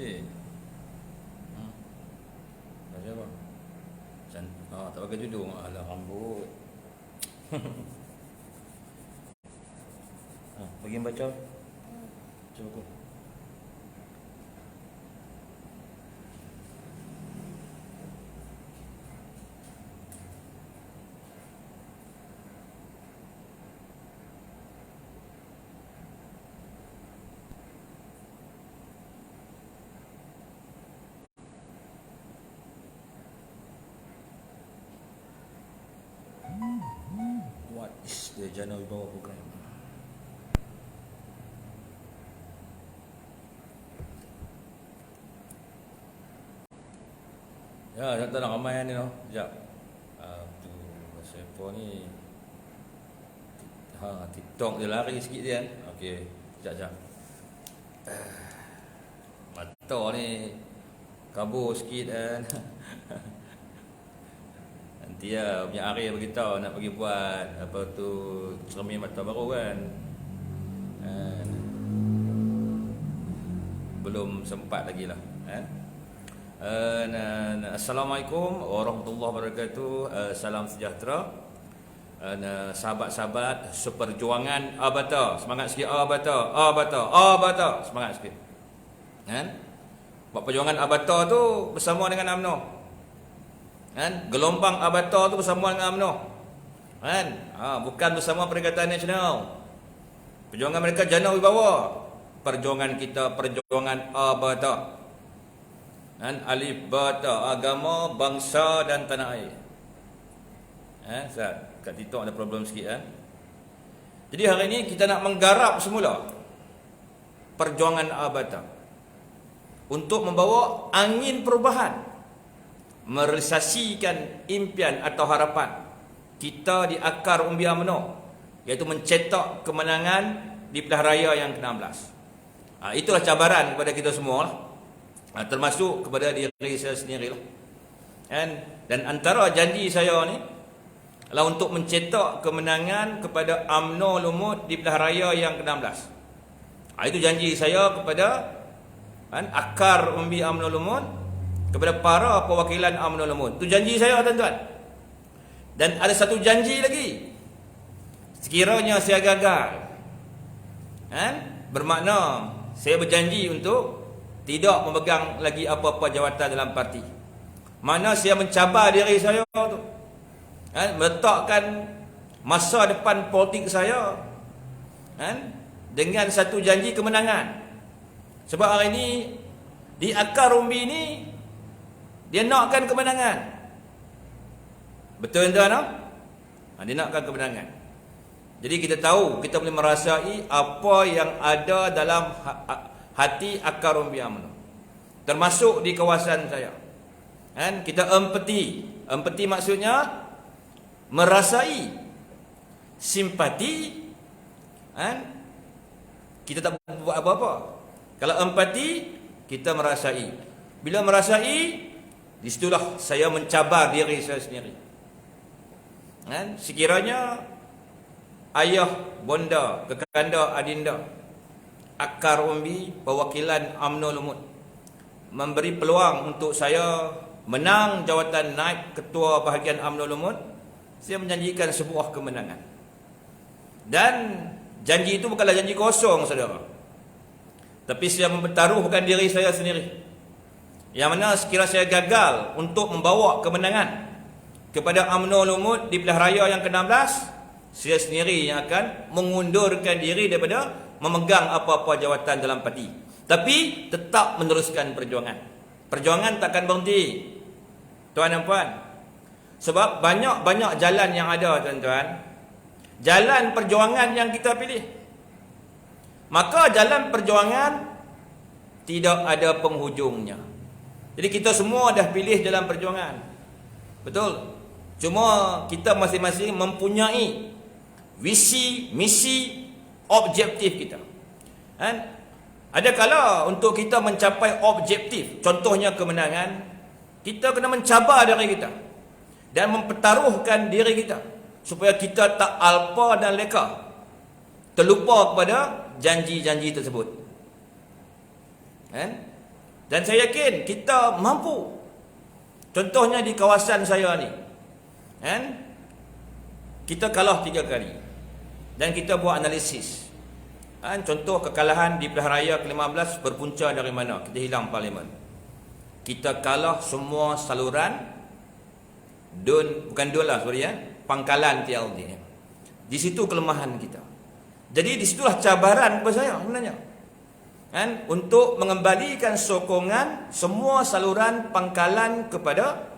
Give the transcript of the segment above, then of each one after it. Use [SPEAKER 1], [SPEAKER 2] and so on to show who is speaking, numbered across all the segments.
[SPEAKER 1] cantik. Baca apa? Tak pakai tudung. Alah, rambut. Bagi baca. Cuba aku. What is the Jana Wibawa program? Ya, tak tahu nak ramai ni noh. Sekejap. Tu masa apa ni? TikTok dia lari sikit dia kan. Okey, sekejap. Mata ni kabur sikit kan. Nanti ya punya hari beritahu nak pergi buat apa tu cermin mata baru kan. Belum sempat lagi lah kan. Assalamualaikum warahmatullahi wabarakatuh. Salam sejahtera. Sahabat-sahabat seperjuangan Abata. Semangat sikit Abata. Abata. Semangat sikit. Kan? Buat perjuangan Abata tu bersama dengan UMNO. Kan? Gelombang Abata tu bersama dengan UMNO. Kan? Bukan bersama Perikatan Nasional. Perjuangan mereka Jana Wibawa. Perjuangan kita perjuangan Abata. Kan? Alif bata, agama, bangsa dan tanah air. Ustaz, kat TikTok ada problem sikit kan. Jadi hari ini kita nak menggarap semula perjuangan Abata untuk membawa angin perubahan, merealisasikan impian atau harapan kita di akar umbi UMNO, iaitu mencetak kemenangan di pilihan raya yang ke-16. Itulah cabaran kepada kita semua lah. Termasuk kepada diri saya sendirilah. Dan antara janji saya ni adalah untuk mencetak kemenangan kepada UMNO Lumut di pilihan raya yang ke-16. Itu janji saya kepada akar umbi UMNO Lumut, kepada para perwakilan UMNO Lumut. Itu janji saya, tuan-tuan. Dan ada satu janji lagi. Sekiranya saya gagal, bermakna saya berjanji untuk tidak memegang lagi apa-apa jawatan dalam parti. Mana saya mencabar diri saya tu, meletakkan masa depan politik saya dengan satu janji kemenangan. Sebab hari ini di akar umbi ni dia nakkan kemenangan. Betul tuan-tuan? Dia nakkan kemenangan. Jadi kita tahu, kita boleh merasai apa yang ada dalam hati akar umbi UMNO, termasuk di kawasan saya. Kita empati. Empati maksudnya merasai simpati. Kita tak buat apa-apa. Kalau empati, kita merasai. Bila merasai, disitulah saya mencabar diri saya sendiri. Sekiranya ayah, bonda, kekanda, adinda, akar umbi, perwakilan UMNO Lumut memberi peluang untuk saya menang jawatan naib ketua bahagian UMNO Lumut, saya menjanjikan sebuah kemenangan. Dan janji itu bukanlah janji kosong, saudara. Tapi saya mempertaruhkan diri saya sendiri. Yang mana sekiranya saya gagal untuk membawa kemenangan kepada UMNO Lumut di pilihan raya yang ke-16, saya sendiri yang akan mengundurkan diri daripada memegang apa-apa jawatan dalam parti. Tapi tetap meneruskan perjuangan. Perjuangan takkan berhenti, tuan dan puan. Sebab banyak-banyak jalan yang ada, tuan-tuan. Jalan perjuangan yang kita pilih. Maka jalan perjuangan tidak ada penghujungnya. Jadi kita semua dah pilih jalan perjuangan. Betul? Cuma kita masing-masing mempunyai visi, misi, objektif kita. Ada kala untuk kita mencapai objektif, contohnya kemenangan, kita kena mencabar diri kita dan mempertaruhkan diri kita supaya kita tak alpa dan leka, terlupa kepada janji-janji tersebut. Dan saya yakin kita mampu. Contohnya di kawasan saya ni, kan? Kita kalah 3 kali. Dan kita buat analisis. Kan? Contoh kekalahan di Pilihan Raya ke-15 berpunca dari mana? Kita hilang parlimen. Kita kalah semua saluran pangkalan TLD. Di situ kelemahan kita. Jadi disitulah cabaran kepada saya sebenarnya. Kan? Untuk mengembalikan sokongan semua saluran pangkalan kepada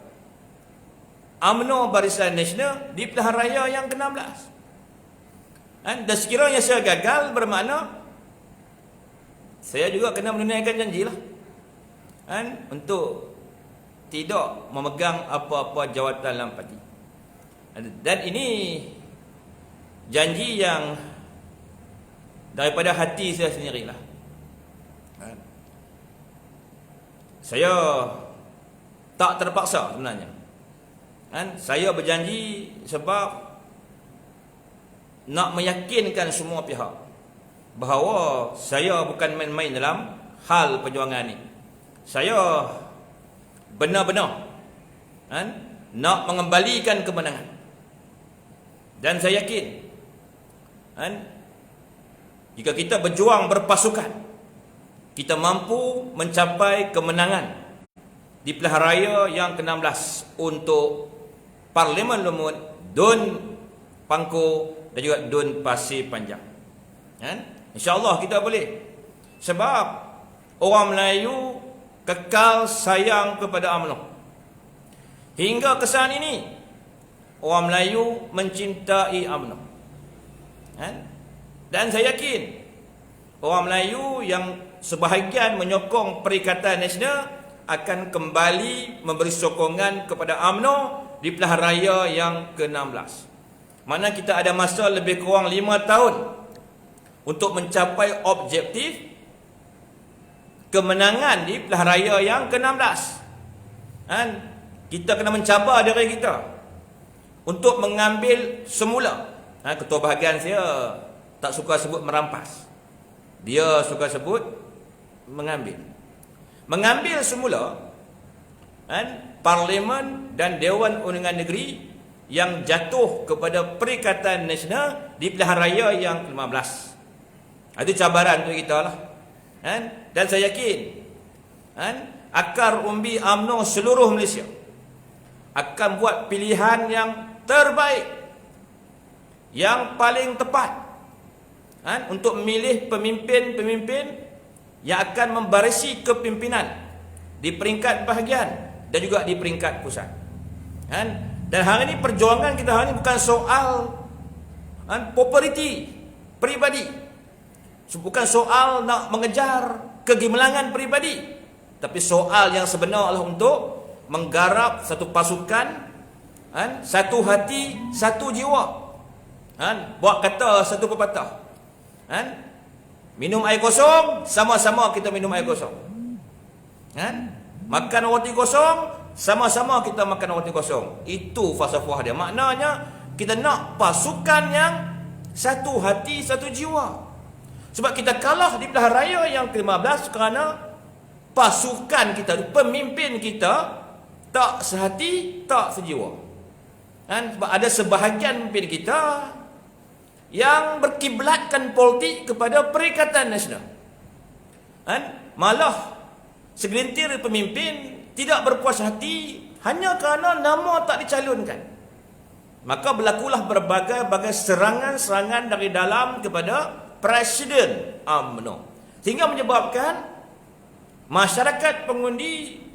[SPEAKER 1] UMNO Barisan Nasional di Pilihan Raya yang ke-16. Kan? Dan sekiranya saya gagal, bermakna saya juga kena menunaikan janjilah. Kan? Untuk tidak memegang apa-apa jawatan dalam parti. Dan ini janji yang daripada hati saya sendirilah. Saya tak terpaksa sebenarnya. Saya berjanji sebab nak meyakinkan semua pihak bahawa saya bukan main-main dalam hal perjuangan ini. Saya benar-benar nak mengembalikan kemenangan. Dan saya yakin jika kita berjuang berpasukan, kita mampu mencapai kemenangan di Pilihan Raya yang ke-16 untuk Parlimen Lumut, Dun Pangko dan juga Dun Pasir Panjang. InsyaAllah kita boleh. Sebab orang Melayu kekal sayang kepada UMNO. Hingga kesan ini, orang Melayu mencintai UMNO. Dan saya yakin orang Melayu yang sebahagian menyokong Perikatan Nasional akan kembali memberi sokongan kepada UMNO di Pilihan Raya yang ke-16. Mana kita ada masa lebih kurang 5 tahun untuk mencapai objektif kemenangan di Pilihan Raya yang ke-16. Kita kena mencabar diri kita untuk mengambil semula. Ketua bahagian saya tak suka sebut merampas. Dia suka sebut mengambil semula Parlimen dan Dewan Undangan Negeri yang jatuh kepada Perikatan Nasional di Pilihan Raya yang ke-15. Itu cabaran untuk kita lah. Dan saya yakin akar umbi UMNO seluruh Malaysia akan buat pilihan yang terbaik, yang paling tepat untuk memilih pemimpin-pemimpin yang akan membarisi kepimpinan di peringkat bahagian dan juga di peringkat pusat. Dan hari ini perjuangan kita hari ini bukan soal populariti peribadi, bukan soal nak mengejar kegemilangan peribadi, tapi soal yang sebenar adalah untuk menggarap satu pasukan, satu hati, satu jiwa. Buat kata satu pepatah, minum air kosong, sama-sama kita minum air kosong. Makan roti kosong, sama-sama kita makan roti kosong. Itu falsafah dia. Maknanya kita nak pasukan yang satu hati, satu jiwa. Sebab kita kalah di Pilihan Raya yang ke-15 kerana pasukan kita, pemimpin kita tak sehati, tak sejiwa. Sebab ada sebahagian pemimpin kita yang berkiblatkan politik kepada Perikatan Nasional. Malah segelintir pemimpin tidak berpuas hati hanya kerana nama tak dicalonkan. Maka berlakulah berbagai serangan-serangan dari dalam kepada Presiden UMNO, sehingga menyebabkan masyarakat pengundi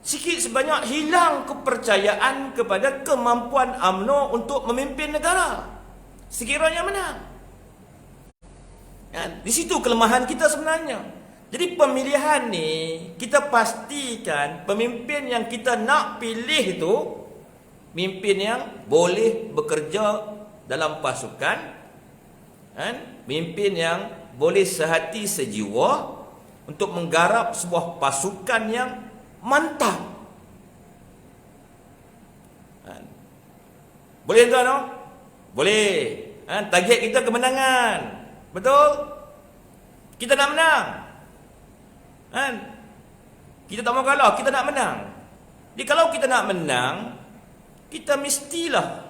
[SPEAKER 1] sikit sebanyak hilang kepercayaan kepada kemampuan UMNO untuk memimpin negara sekiranya menang. Di situ kelemahan kita sebenarnya. Jadi pemilihan ni kita pastikan pemimpin yang kita nak pilih itu pemimpin yang boleh bekerja dalam pasukan, pemimpin yang boleh sehati sejiwa untuk menggarap sebuah pasukan yang mantap. Boleh tuan? No? Boleh. Target kita kemenangan. Betul? Kita nak menang. Kan? Kita tak mau kalah, kita nak menang. Jadi kalau kita nak menang, kita mestilah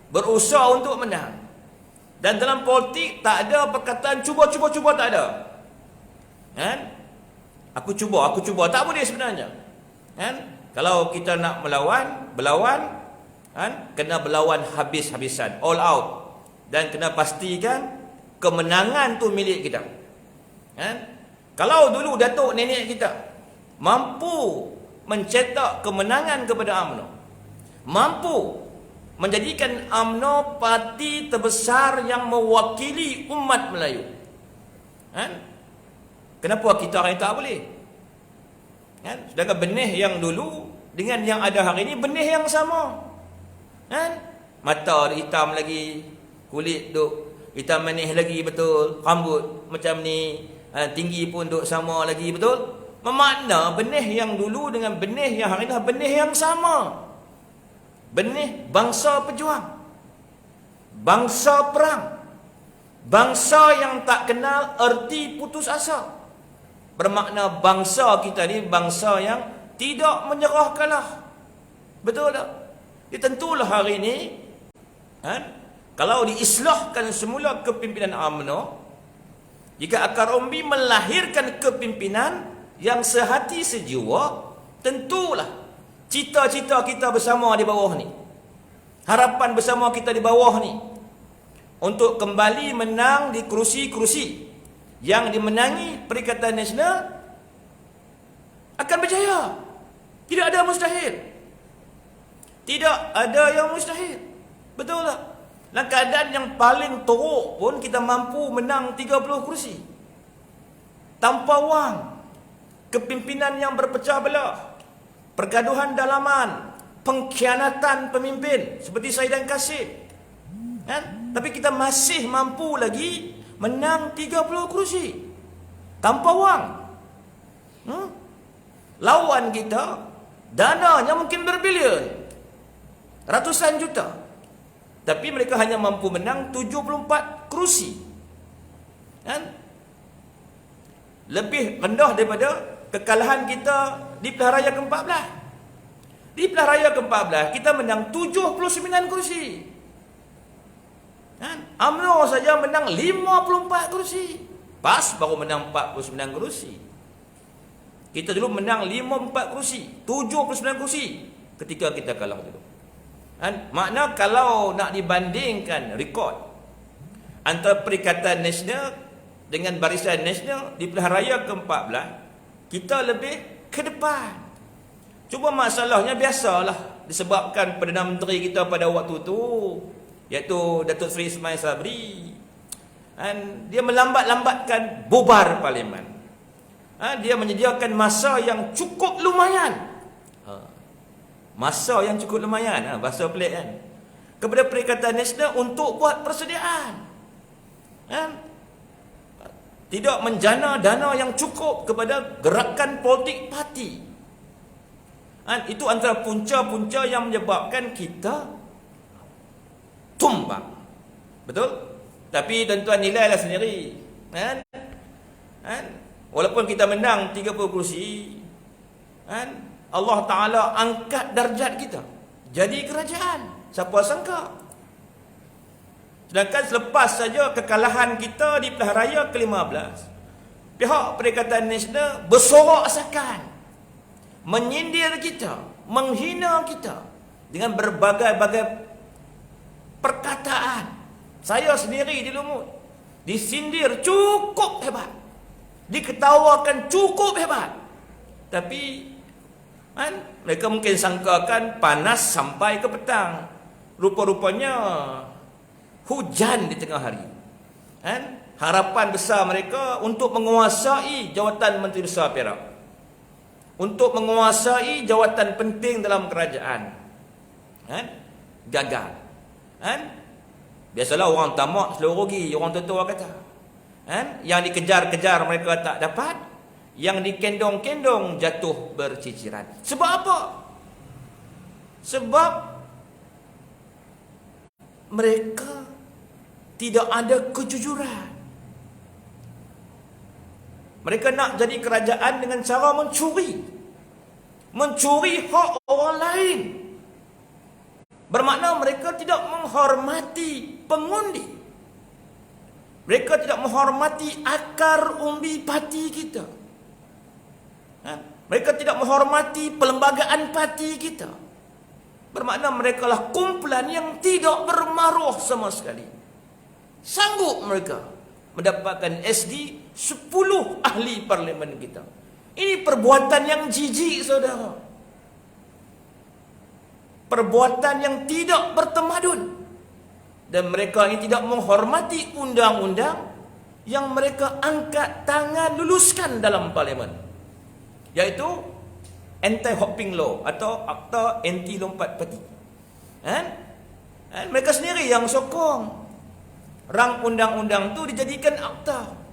[SPEAKER 1] berusaha untuk menang. Dan dalam politik tak ada perkataan cuba, tak ada. Kan? Aku cuba, tak boleh sebenarnya. Kan? Kalau kita nak berlawan, kan? Kena berlawan habis-habisan, all out. Dan kena pastikan kemenangan tu milik kita. Kan? Kalau dulu datuk nenek kita mampu mencetak kemenangan kepada UMNO, mampu menjadikan UMNO parti terbesar yang mewakili umat Melayu, kan? Kenapa kita orang tak boleh? Kan? Sedangkan benih yang dulu dengan yang ada hari ini benih yang sama, kan? Mata hitam lagi, kulit duk hitam manis lagi, betul. Rambut macam ni, tinggi pun duk sama lagi, betul. Memakna benih yang dulu dengan benih yang hari ini benih yang sama. Benih bangsa pejuang, bangsa perang, bangsa yang tak kenal erti putus asa. Bermakna bangsa kita ni bangsa yang tidak menyerah kalah. Betul tak? Tentulah hari ini, kan, kalau diislahkan semula kepimpinan UMNO, jika akar umbi melahirkan kepimpinan yang sehati sejiwa, tentulah cita-cita kita bersama di bawah ni, harapan bersama kita di bawah ni, untuk kembali menang di kerusi-kerusi yang dimenangi Perikatan Nasional akan berjaya. Tidak ada mustahil. Tidak ada yang mustahil. Betul tak? Dalam keadaan yang paling teruk pun kita mampu menang 30 kursi. Tanpa wang, kepimpinan yang berpecah belah, pergaduhan dalaman, pengkhianatan pemimpin seperti Saidan Kasim. Kan? Tapi kita masih mampu lagi menang 30 kursi tanpa wang. Lawan kita dananya mungkin berbilion, ratusan juta, tapi mereka hanya mampu menang 74 kursi. Kan? Lebih rendah daripada kekalahan kita di pilihan raya ke-14. Di pilihan raya ke-14 kita menang 79 kursi. Kan? UMNO saja menang 54 kursi. PAS baru menang 49 kursi. Kita dulu menang 54 kursi, 79 kursi ketika kita kalah dulu. Kan? Makna kalau nak dibandingkan rekod antara Perikatan Nasional dengan Barisan Nasional di pilihan raya ke-14, kita lebih ke depan. Cuma masalahnya biasalah disebabkan Perdana Menteri kita pada waktu tu, iaitu Datuk Seri Ismail Sabri, dia melambat-lambatkan bubar Parlimen. Dia menyediakan masa yang cukup lumayan. Masa yang cukup lumayan, bahasa pelik kan, kepada Perikatan Nasional untuk buat persediaan. Tidak menjana dana yang cukup kepada gerakan politik parti. Itu antara punca-punca yang menyebabkan kita tumbang. Betul? Tapi tuan-tuan nilailah sendiri. Walaupun kita menang 30 kursi, Allah Ta'ala angkat darjat kita jadi kerajaan. Siapa sangka? Sedangkan selepas saja kekalahan kita di pilihan raya ke-15, pihak Perikatan Nasional bersorak-asakan, menyindir kita, menghina kita dengan berbagai-bagai perkataan. Saya sendiri di Lumut disindir cukup hebat, diketawakan cukup hebat. Tapi mereka mungkin sangkakan panas sampai ke petang. Rupa-rupanya hujan di tengah hari. Harapan besar mereka untuk menguasai jawatan Menteri Besar Perak, untuk menguasai jawatan penting dalam kerajaan, gagal. Biasalah orang tamak seluruh rugi, orang tua kata. Yang dikejar-kejar mereka tak dapat, yang dikendong-kendong jatuh berciciran. Sebab apa? Sebab mereka tidak ada kejujuran. Mereka nak jadi kerajaan dengan cara mencuri. Mencuri hak orang lain. Bermakna mereka tidak menghormati pengundi. Mereka tidak menghormati akar umbi parti kita. Mereka tidak menghormati perlembagaan parti kita. Bermakna mereka lah kumpulan yang tidak bermaruah sama sekali. Sanggup mereka mendapatkan SD 10 ahli parlimen kita. Ini perbuatan yang jijik, saudara. Perbuatan yang tidak bertamadun. Dan mereka ini tidak menghormati undang-undang yang mereka angkat tangan luluskan dalam parlimen, iaitu anti-hopping law atau akta anti lompat parti. Mereka sendiri yang sokong rang undang-undang tu dijadikan akta.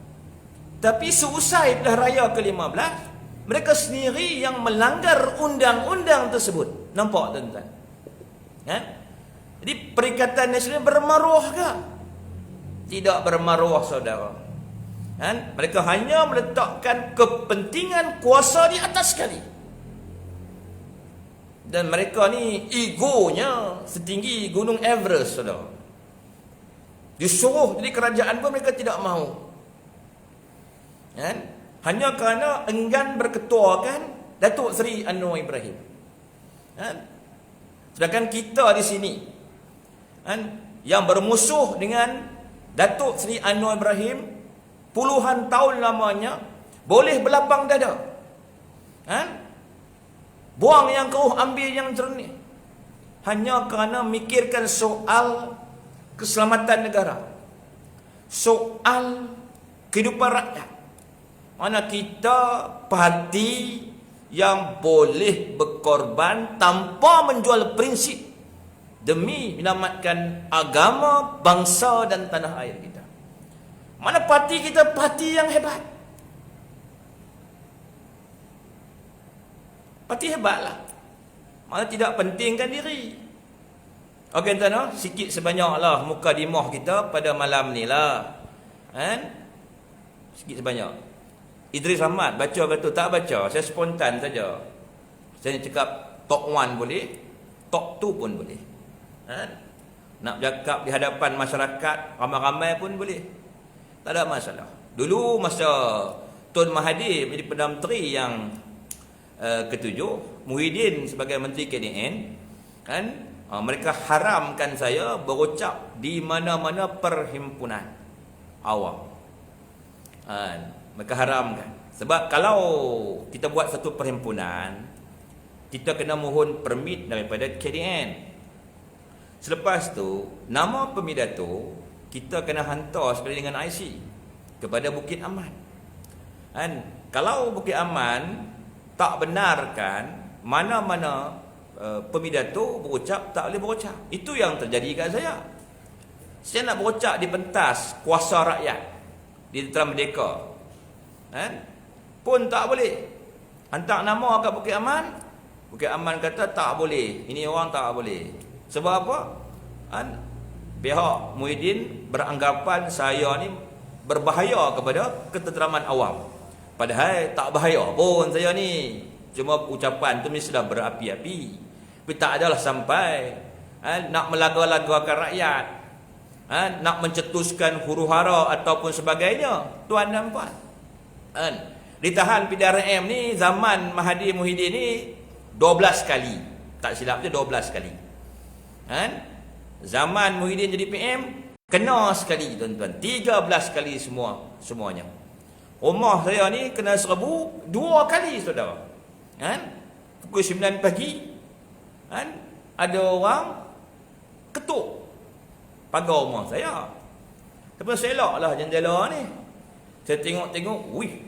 [SPEAKER 1] Tapi seusai pilihan raya ke-15, mereka sendiri yang melanggar undang-undang tersebut. Nampak, tuan-tuan? Jadi Perikatan Nasional bermaruah ke? Tidak bermaruah, saudara. Mereka hanya meletakkan kepentingan kuasa di atas sekali. Dan mereka ni egonya setinggi gunung Everest, saudara. Disuruh jadi kerajaan pun mereka tidak mahu. Hanya kerana enggan berketuakan Datuk Seri Anwar Ibrahim. Sedangkan kita di sini yang bermusuh dengan Datuk Seri Anwar Ibrahim puluhan tahun lamanya, boleh berlapang dada. Buang yang keruh, ambil yang jernih. Hanya kerana mikirkan soal keselamatan negara, soal kehidupan rakyat. Mana kita parti yang boleh berkorban tanpa menjual prinsip demi menyelamatkan agama, bangsa dan tanah air kita. Mana parti kita parti yang hebat. Parti hebatlah. Mana tidak pentingkan diri. Okey, tuan-tuan, sikit sebanyaklah mukadimah kita pada malam ni lah. Sikit sebanyak. Idris Ahmad baca betul tak baca? Saya spontan saja. Saya cakap top 1 boleh, top 2 pun boleh. Nak bercakap di hadapan masyarakat ramai-ramai pun boleh. Tak ada masalah. Dulu masa Tun Mahathir menjadi Perdana Menteri yang ke-7, Muhyiddin sebagai Menteri KDN, mereka haramkan saya berucap di mana-mana perhimpunan awam. Mereka haramkan. Sebab kalau kita buat satu perhimpunan, kita kena mohon permit daripada KDN. Selepas tu, nama pemidato kita kena hantar sekali dengan IC kepada Bukit Aman. Kalau Bukit Aman tak benarkan mana-mana pemidato berucap, tak boleh berucap. Itu yang terjadi kat saya. Saya nak berucap di pentas kuasa rakyat di Tentera Merdeka, pun tak boleh. Hantar nama kat Bukit Aman, Bukit Aman kata tak boleh, ini orang tak boleh. Sebab apa? Pihak Muhyiddin beranggapan saya ni berbahaya kepada ketenteraman awam. Padahal tak bahaya pun saya ni. Cuma ucapan tu mesti dah berapi-api. Tapi tak adalah sampai nak melaga-lagakan rakyat, nak mencetuskan huru-hara ataupun sebagainya. Tuan dan puan, ditahan PDRM ni zaman Mahathir Muhyiddin ni 12 kali. Tak silap je 12 kali. Zaman Muhyiddin jadi PM kena sekali, tuan-tuan. 13 kali semuanya. Rumah saya ni kena serbu 2 kali, saudara. Pukul 9 pagi, ada orang ketuk pagar rumah saya. Lepas saya elok lah jendela ni. Saya tengok-tengok, wih,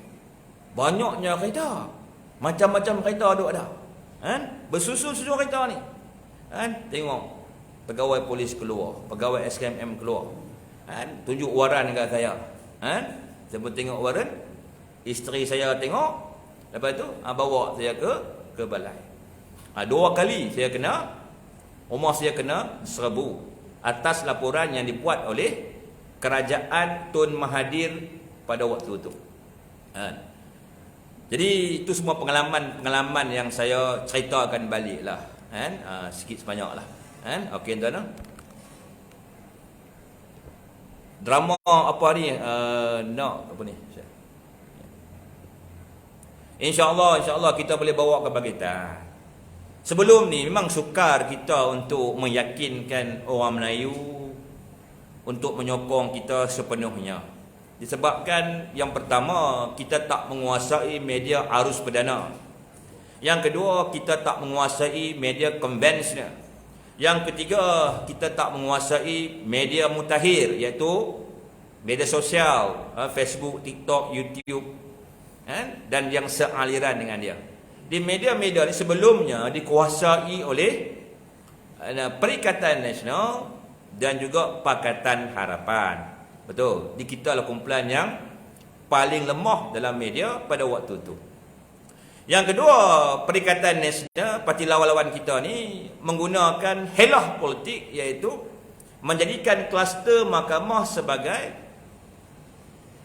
[SPEAKER 1] banyaknya kereta. Macam-macam kereta duk ada. Bersusun-susun kereta ni. Tengok pegawai polis keluar, pegawai SKMM keluar. Tunjuk waran dekat saya. Saya pun tengok waran. Isteri saya tengok. Lepas tu bawa saya ke balai. 2 kali saya kena, rumah saya kena serbu atas laporan yang dibuat oleh kerajaan Tun Mahathir pada waktu itu. Jadi itu semua pengalaman-pengalaman yang saya ceritakan balik lah, kan? Sikit sebanyak lah, kan? Okey tuan-tuan. Drama apa ni? Apa ni? InsyaAllah kita boleh bawa ke Pakistan. Sebelum ni memang sukar kita untuk meyakinkan orang Melayu untuk menyokong kita sepenuhnya. Disebabkan yang pertama, kita tak menguasai media arus perdana. Yang kedua, kita tak menguasai media konvensional. Yang ketiga, kita tak menguasai media mutakhir, iaitu media sosial, Facebook, TikTok, YouTube, dan yang sealiran dengan dia. Di media-media ni sebelumnya dikuasai oleh Perikatan Nasional dan juga Pakatan Harapan. Betul, di kita lah kumpulan yang paling lemah dalam media pada waktu itu. Yang kedua, Perikatan Nasional, parti lawan-lawan kita ni menggunakan helah politik, iaitu menjadikan kluster mahkamah sebagai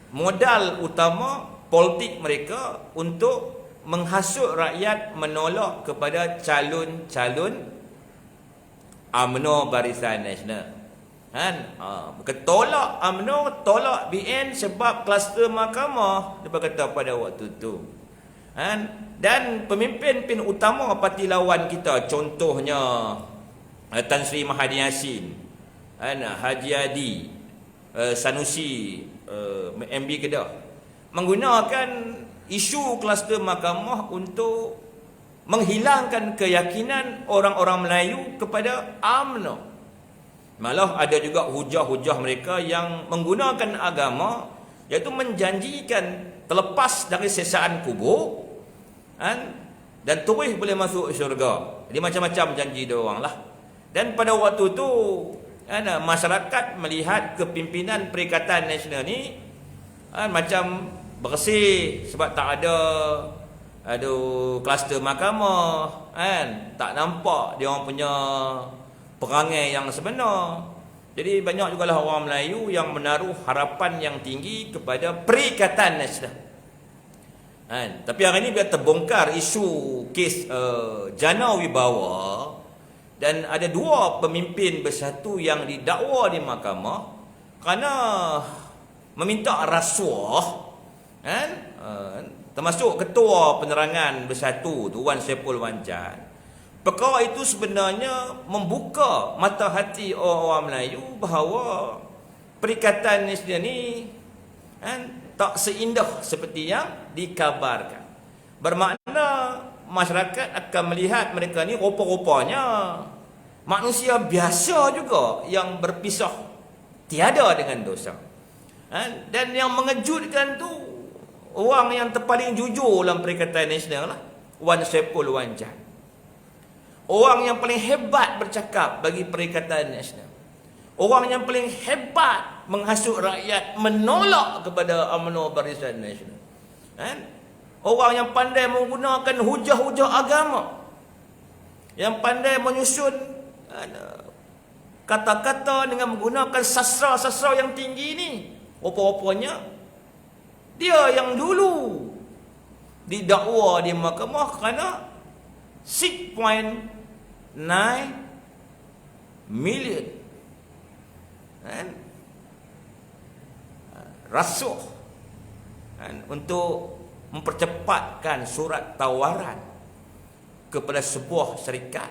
[SPEAKER 1] modal utama politik mereka untuk menghasut rakyat menolak kepada calon-calon UMNO Barisan Nasional. Tolak UMNO, tolak BN sebab kluster mahkamah, dia kata pada waktu itu. Dan pemimpin utama parti lawan kita, contohnya Tan Sri Mahathir Yassin, Haji Adi, Sanusi, MB Kedah, menggunakan isu kluster mahkamah untuk menghilangkan keyakinan orang-orang Melayu kepada UMNO. Malah ada juga hujah-hujah mereka yang menggunakan agama, iaitu menjanjikan terlepas dari sesaan kubur, dan terus boleh masuk syurga. Jadi macam-macam janji dia orang lah. Dan pada waktu tu masyarakat melihat kepimpinan Perikatan Nasional ni macam bersih, sebab tak ada kluster mahkamah, tak nampak dia orang punya perangai yang sebenar. Jadi banyak jugalah orang Melayu yang menaruh harapan yang tinggi kepada Perikatan Nasional. Tapi hari ini bila terbongkar isu kes Jana Wibawa, dan ada dua pemimpin bersatu yang didakwa di mahkamah kerana meminta rasuah, termasuk ketua penerangan bersatu tu, Wan Saiful Wanjan. Perkara itu sebenarnya membuka mata hati orang Melayu bahawa Perikatan Nasional ni tak seindah seperti yang dikabarkan. Bermakna masyarakat akan melihat mereka ni rupa-rupanya manusia biasa juga yang berpisah tiada dengan dosa. Dan yang mengejutkan tu, orang yang terpaling jujur dalam Perikatan Nasional lah, Wan Saiful Wanjan. Orang yang paling hebat bercakap bagi Perikatan Nasional. Orang yang paling hebat menghasut rakyat menolak kepada UMNO Barisan Nasional. Orang yang pandai menggunakan hujah-hujah agama, yang pandai menyusun kata-kata dengan menggunakan sastra-sastra yang tinggi ni, rupa-rupanya dia yang dulu didakwa di mahkamah kerana 6.9 million rasuah untuk mempercepatkan surat tawaran kepada sebuah syarikat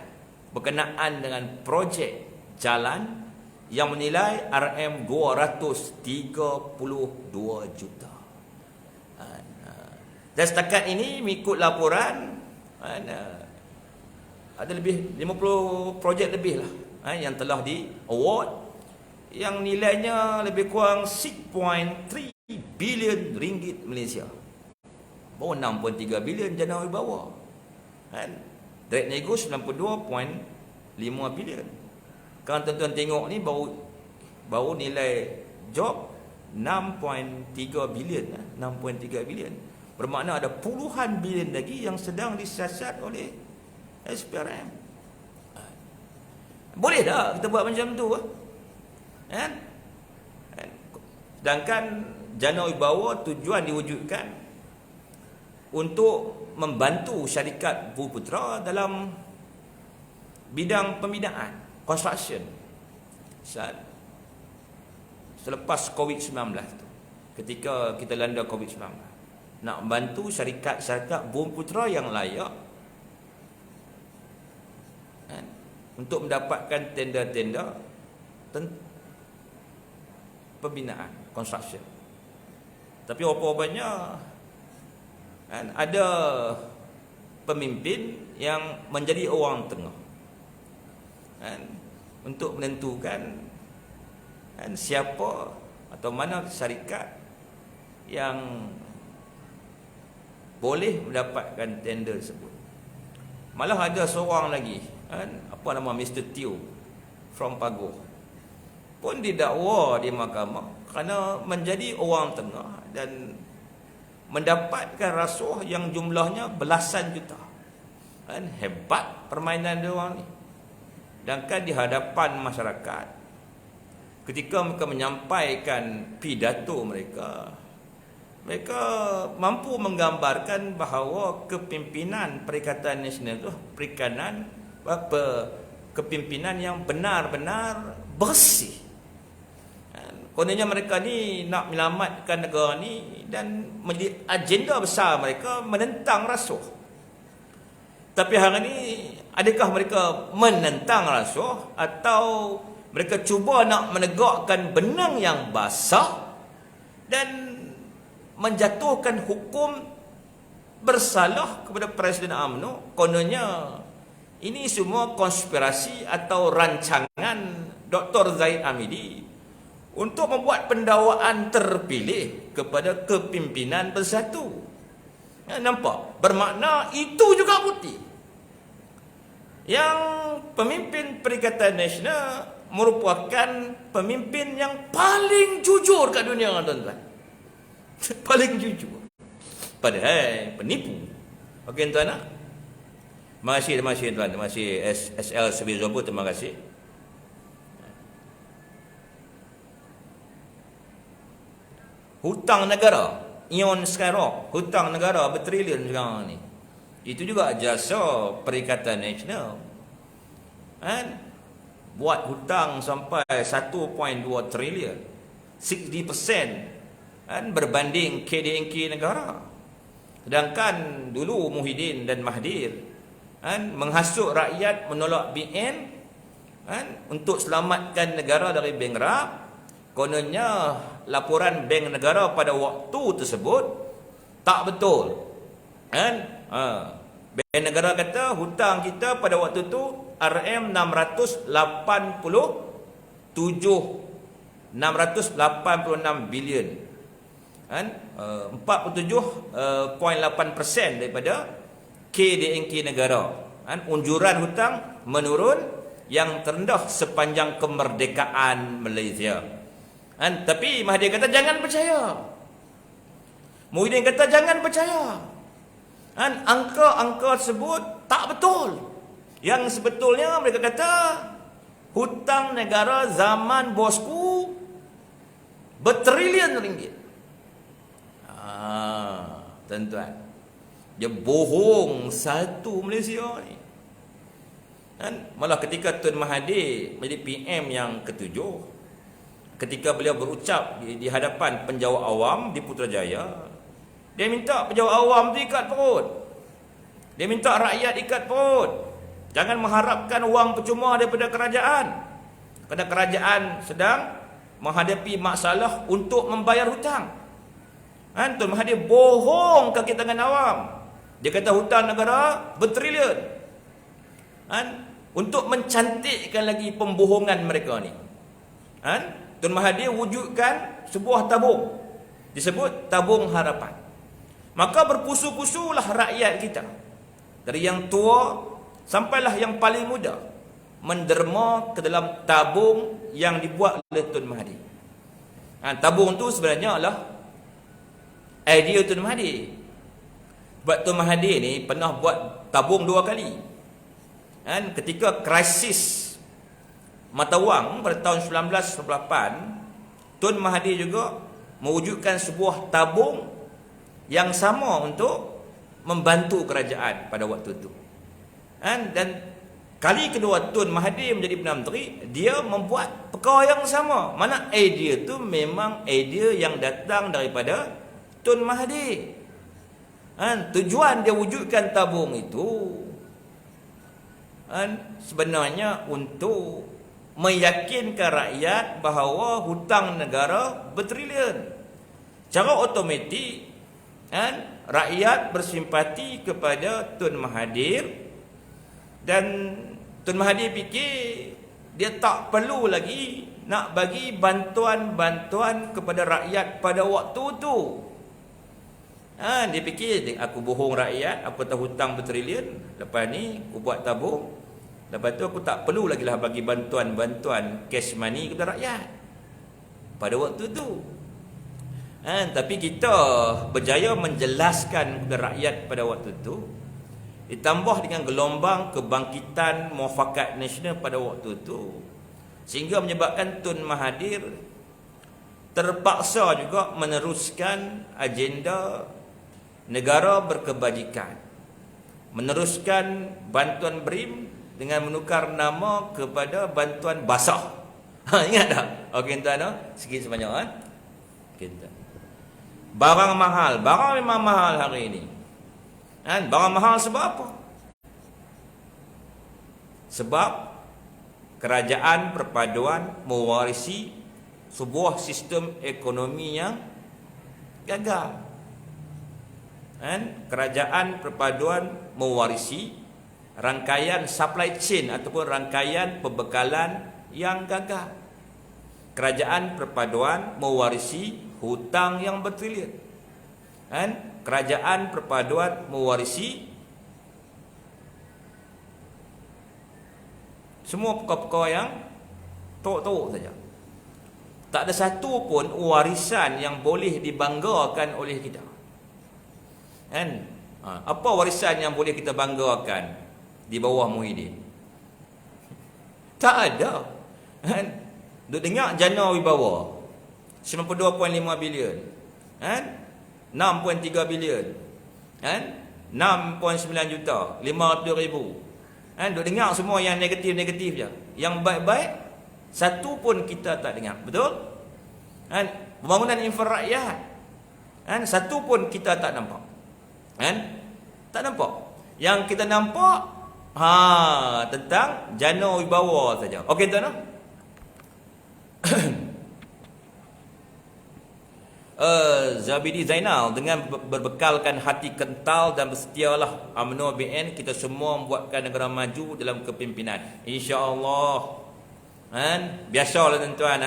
[SPEAKER 1] berkenaan dengan projek jalan yang menilai RM232 juta. Dan setakat ini mengikut laporan ada lebih 50 projek lebih lah yang telah di award, yang nilainya lebih kurang 6.3 bilion ringgit Malaysia. Baru 6.3 bilion Jana Wibawa. Direct nego 92.5 bilion. Kalau tuan-tuan tengok ni baru nilai job 6.3 bilion. 6.3 bilion. Bermakna ada puluhan bilion lagi yang sedang disiasat oleh SPRM. Boleh tak kita buat macam tu? Sedangkan Jana Wibawa tujuan diwujudkan untuk membantu syarikat Bumiputera dalam bidang pembinaan, construction. Selepas COVID-19 tu, ketika kita landa COVID-19, nak bantu syarikat-syarikat Bumiputera yang layak kan, untuk mendapatkan tender-tender pembinaan, construction. Tapi apa-apanya kan, ada pemimpin yang menjadi orang tengah kan, untuk menentukan kan, siapa atau mana syarikat yang boleh mendapatkan tender tersebut. Malah ada seorang lagi kan, apa nama, Mr. Teo from Pagoh pun didakwa di mahkamah kerana menjadi orang tengah dan mendapatkan rasuah yang jumlahnya belasan juta. Kan, hebat permainan dia orang ni. Sedangkan di hadapan masyarakat, ketika mereka menyampaikan pidato mereka, mereka mampu menggambarkan bahawa kepimpinan Perikatan Nasional itu kepimpinan yang benar-benar bersih. Kononnya mereka ni nak menyelamatkan negara ni dan menjadi agenda besar mereka menentang rasuah. Tapi hari ni, adakah mereka menentang rasuah atau mereka cuba nak menegakkan benang yang basah dan menjatuhkan hukum bersalah kepada Presiden UMNO? Kononnya ini semua konspirasi atau rancangan Dr. Zahid Hamidi untuk membuat pendakwaan terpilih kepada kepimpinan bersatu. Ya, nampak? Bermakna itu juga bukti yang pemimpin Perikatan Nasional merupakan pemimpin yang paling jujur kat dunia, tuan-tuan. Paling jujur. Padahal penipu. Okey, tuan-tuan. Terima kasih tuan. Terima kasih SL Sebizombo, terima kasih. Hutang negara, Ion Skyrock, hutang negara bertrilion sekarang ni. Itu juga jasa Perikatan Nasional. Kan? Buat hutang sampai 1.2 trilion. 60% kan, berbanding KDNK negara. Sedangkan dulu Muhyiddin dan Mahathir kan, menghasut rakyat menolak BN kan, untuk selamatkan negara dari bankrupt. Kononnya laporan bank negara pada waktu tersebut tak betul kan. Bank negara kata hutang kita pada waktu tu RM 686 bilion kan, 47.8% daripada KDNK negara kan. Unjuran hutang menurun yang terendah sepanjang kemerdekaan Malaysia kan. Tapi Mahathir kata jangan percaya, Muhyiddin kata jangan percaya kan, angka-angka tersebut tak betul. Yang sebetulnya mereka kata hutang negara zaman bosku bertrilion ringgit. Tuan-tuan, dia bohong satu Malaysia ni kan. Malah ketika Tun Mahathir menjadi PM yang ketujuh, ketika beliau berucap di hadapan penjawat awam di Putrajaya, dia minta penjawat awam tu ikat perut. Dia minta rakyat ikat perut. Jangan mengharapkan wang percuma daripada kerajaan, kerana kerajaan sedang menghadapi masalah untuk membayar hutang. Tun Mahathir bohong kaki tangan awam. Dia kata hutang negara bertrilion untuk mencantikkan lagi pembohongan mereka ni. Tun Mahathir wujudkan sebuah tabung, disebut tabung harapan. Maka berpusu-pusulah rakyat kita, dari yang tua sampailah yang paling muda, menderma ke dalam tabung yang dibuat oleh Tun Mahathir. Tabung tu sebenarnya adalah idea Tun Mahathir. Sebab Tun Mahathir ni pernah buat tabung 2 kali. Ketika krisis mata wang pada tahun 1998, Tun Mahathir juga mewujudkan sebuah tabung yang sama untuk membantu kerajaan pada waktu itu. Dan kali kedua Tun Mahathir menjadi Perdana Menteri, dia membuat perkara yang sama. Mana idea tu memang idea yang datang daripada Tun Mahathir. Tujuan dia wujudkan tabung itu sebenarnya untuk meyakinkan rakyat bahawa hutang negara bertrilion. Secara automatik rakyat bersimpati kepada Tun Mahathir, dan Tun Mahathir fikir dia tak perlu lagi nak bagi bantuan-bantuan kepada rakyat pada waktu tu. Dia fikir, aku bohong rakyat, aku tak hutang bertrilion, lepas ni aku buat tabung, lepas tu aku tak perlu lagi lah bagi bantuan-bantuan cash money kepada rakyat pada waktu tu. Tapi kita berjaya menjelaskan kepada rakyat pada waktu tu, ditambah dengan gelombang kebangkitan muafakat nasional pada waktu itu, sehingga menyebabkan Tun Mahathir terpaksa juga meneruskan agenda negara berkebajikan, meneruskan bantuan BRIM dengan menukar nama kepada bantuan basah. Ingat tak? Okey tuan, sikit sebanyak kita. Barang mahal, barang memang mahal hari ini. Barang mahal sebab apa? Sebab kerajaan perpaduan mewarisi sebuah sistem ekonomi yang gagal. Kerajaan perpaduan mewarisi rangkaian supply chain ataupun rangkaian pembekalan yang gagal. Kerajaan perpaduan mewarisi hutang yang bertrilion. Kerajaan perpaduan mewarisi semua perkara-perkara yang teruk-teruk saja. Tak ada satu pun warisan yang boleh dibanggakan oleh kita. Apa warisan yang boleh kita banggakan di bawah Muhyiddin? Tak ada. Duk dengar jana wibawa 92.5 bilion. 6.3 bilion. 6.9 juta 500 ribu. Duk dengar semua yang negatif-negatif je. Yang baik-baik satu pun kita tak dengar. Betul? Pembangunan infra rakyat satu pun kita tak nampak. Tak nampak. Yang kita nampak tentang jana wibawa saja. Okey tuan. Zabidi Zainal, dengan berbekalkan hati kental dan bersetialah UMNO BN, kita semua membuatkan negara maju dalam kepimpinan, insya-Allah. Biasalah tuan-tuan,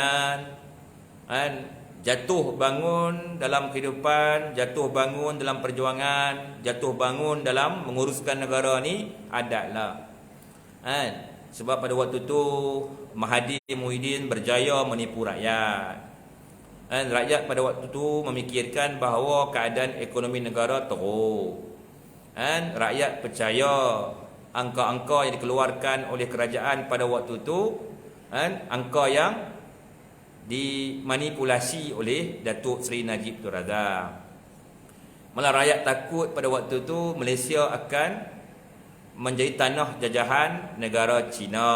[SPEAKER 1] jatuh bangun dalam kehidupan, jatuh bangun dalam perjuangan, jatuh bangun dalam menguruskan negara ni adatlah. Sebab pada waktu tu Mahathir Muhyiddin berjaya menipu rakyat. Rakyat pada waktu itu memikirkan bahawa keadaan ekonomi negara teruk. Rakyat percaya angka-angka yang dikeluarkan oleh kerajaan pada waktu itu, angka yang dimanipulasi oleh Datuk Seri Najib Tun Razak. Malah rakyat takut pada waktu itu Malaysia akan menjadi tanah jajahan negara China.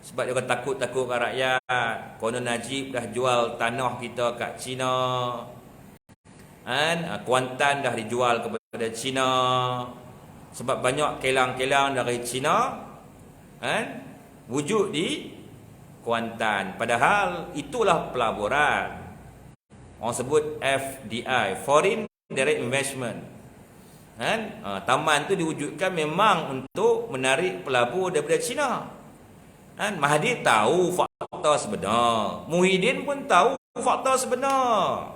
[SPEAKER 1] Sebab dia takut-takut kat rakyat. Konon Najib dah jual tanah kita kat China. Kuantan dah dijual kepada China. Sebab banyak kelang-kelang dari China wujud di Kuantan. Padahal itulah pelaburan. Orang sebut FDI, Foreign Direct Investment. Taman tu diwujudkan memang untuk menarik pelabur daripada China. Mahathir tahu fakta sebenar, Muhyiddin pun tahu fakta sebenar,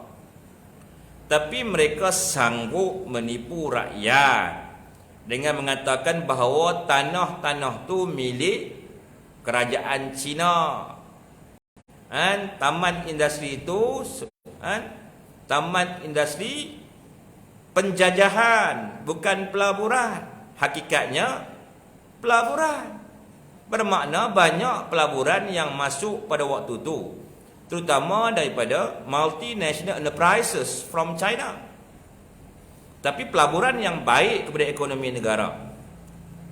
[SPEAKER 1] tapi mereka sanggup menipu rakyat dengan mengatakan bahawa tanah-tanah tu milik kerajaan China. Taman industri itu taman industri penjajahan, bukan pelaburan. Hakikatnya pelaburan. Bermakna banyak pelaburan yang masuk pada waktu itu, terutama daripada multinational enterprises from China. tapi pelaburan yang baik kepada ekonomi negara,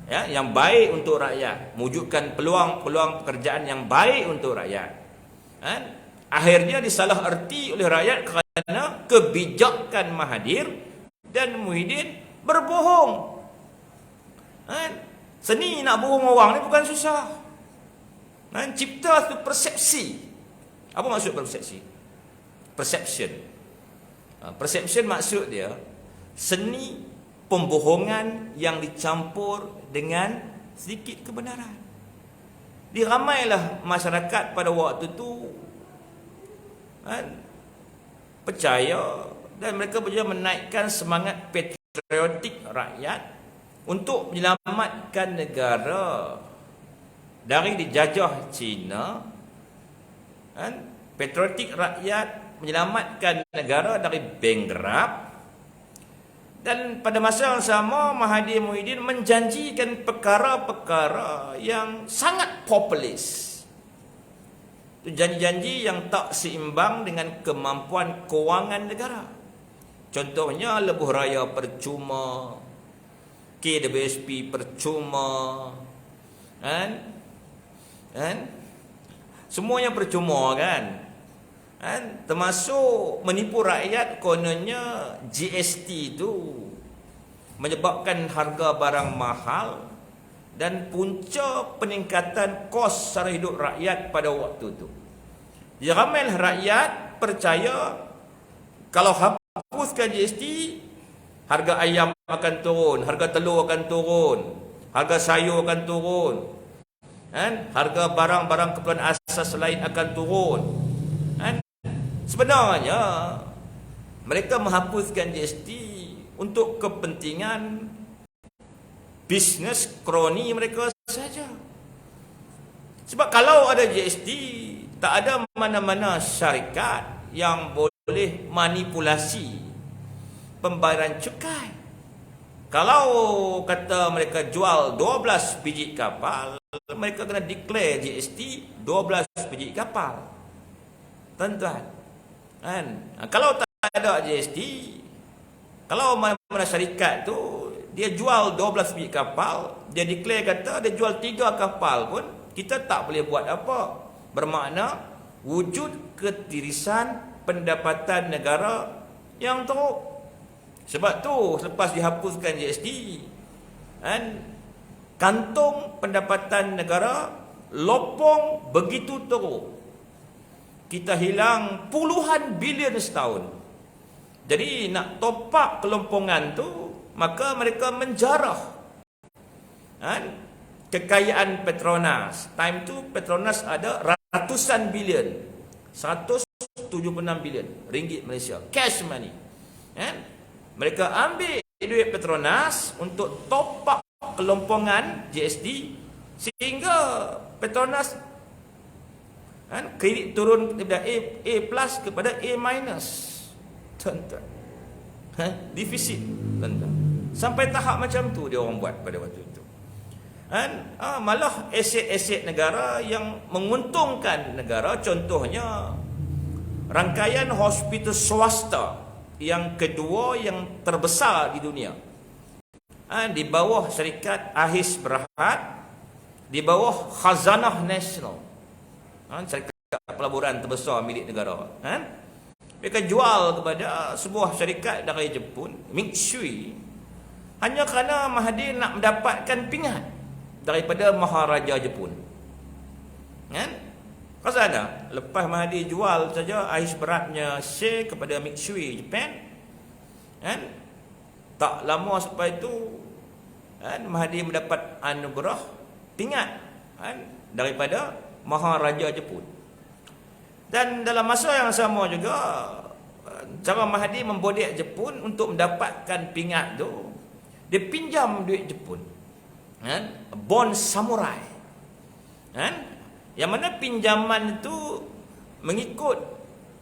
[SPEAKER 1] ya, yang baik untuk rakyat, mewujudkan peluang-peluang pekerjaan yang baik untuk rakyat. Akhirnya disalaherti oleh rakyat kerana kebijakan Mahathir dan Muhyiddin berbohong. Seni nak bohong orang ni bukan susah. Cipta tu persepsi. Apa maksud persepsi? Perception. Perception maksud dia seni pembohongan yang dicampur dengan sedikit kebenaran. Diramailah masyarakat pada waktu tu percaya, dan mereka berjaya menaikkan semangat patriotik rakyat untuk menyelamatkan negara dari dijajah Cina. Patriotik rakyat menyelamatkan negara dari bankrupt. Dan pada masa yang sama, Mahathir Muhyiddin menjanjikan perkara-perkara yang sangat populis. Itu janji-janji yang tak seimbang dengan kemampuan kewangan negara. Contohnya lebuh raya percuma, KWSP percuma, semuanya percuma kan. Termasuk menipu rakyat, kononnya GST itu menyebabkan harga barang mahal dan punca peningkatan kos sara hidup rakyat pada waktu itu. Ramai rakyat percaya kalau hapuskan GST, harga ayam akan turun, harga telur akan turun, harga sayur akan turun, harga barang-barang keperluan asas lain akan turun. Sebenarnya mereka menghapuskan GST untuk kepentingan bisnes kroni mereka saja. Sebab kalau ada GST, tak ada mana-mana syarikat yang boleh manipulasi pembayaran cukai. Kalau kata mereka jual 12 biji kapal, mereka kena declare GST 12 biji kapal. Tuan-tuan, kalau tak ada GST, kalau mana-mana syarikat tu dia jual 12 biji kapal, dia declare kata dia jual 3 kapal pun, kita tak boleh buat apa. Bermakna wujud ketirisan pendapatan negara yang teruk. Sebab tu selepas dihapuskan GST, kantung pendapatan negara lopong begitu teruk. Kita hilang puluhan bilion setahun. Jadi nak topak kelompongan tu, maka mereka menjarah kekayaan Petronas. Time tu Petronas ada ratusan bilion, 176 bilion ringgit Malaysia, cash money. Mereka ambil duit Petronas untuk topak kelompongan GST, sehingga Petronas kredit turun daripada A plus kepada A minus. Tuan-tuan, defisit, tuan-tuan. Sampai tahap macam tu dia orang buat pada waktu itu. Malah aset-aset negara yang menguntungkan negara, contohnya rangkaian hospital swasta yang kedua yang terbesar di dunia, di bawah syarikat Ahis Berhad, di bawah Khazanah Nasional, syarikat pelaburan terbesar milik negara. Mereka jual kepada sebuah syarikat dari Jepun, Mitsui, hanya kerana Mahathir nak mendapatkan pingat daripada Maharaja Jepun. Kau sadar, lepas Mahathir jual saja Ahis Beratnya share kepada Mitsui Japan, tak lama selepas itu Mahathir mendapat anugerah pingat daripada Maharaja Jepun. Dan dalam masa yang sama juga, cara Mahathir membodek Jepun untuk mendapatkan pingat tu, dia pinjam duit Jepun, bond samurai, yang mana pinjaman itu mengikut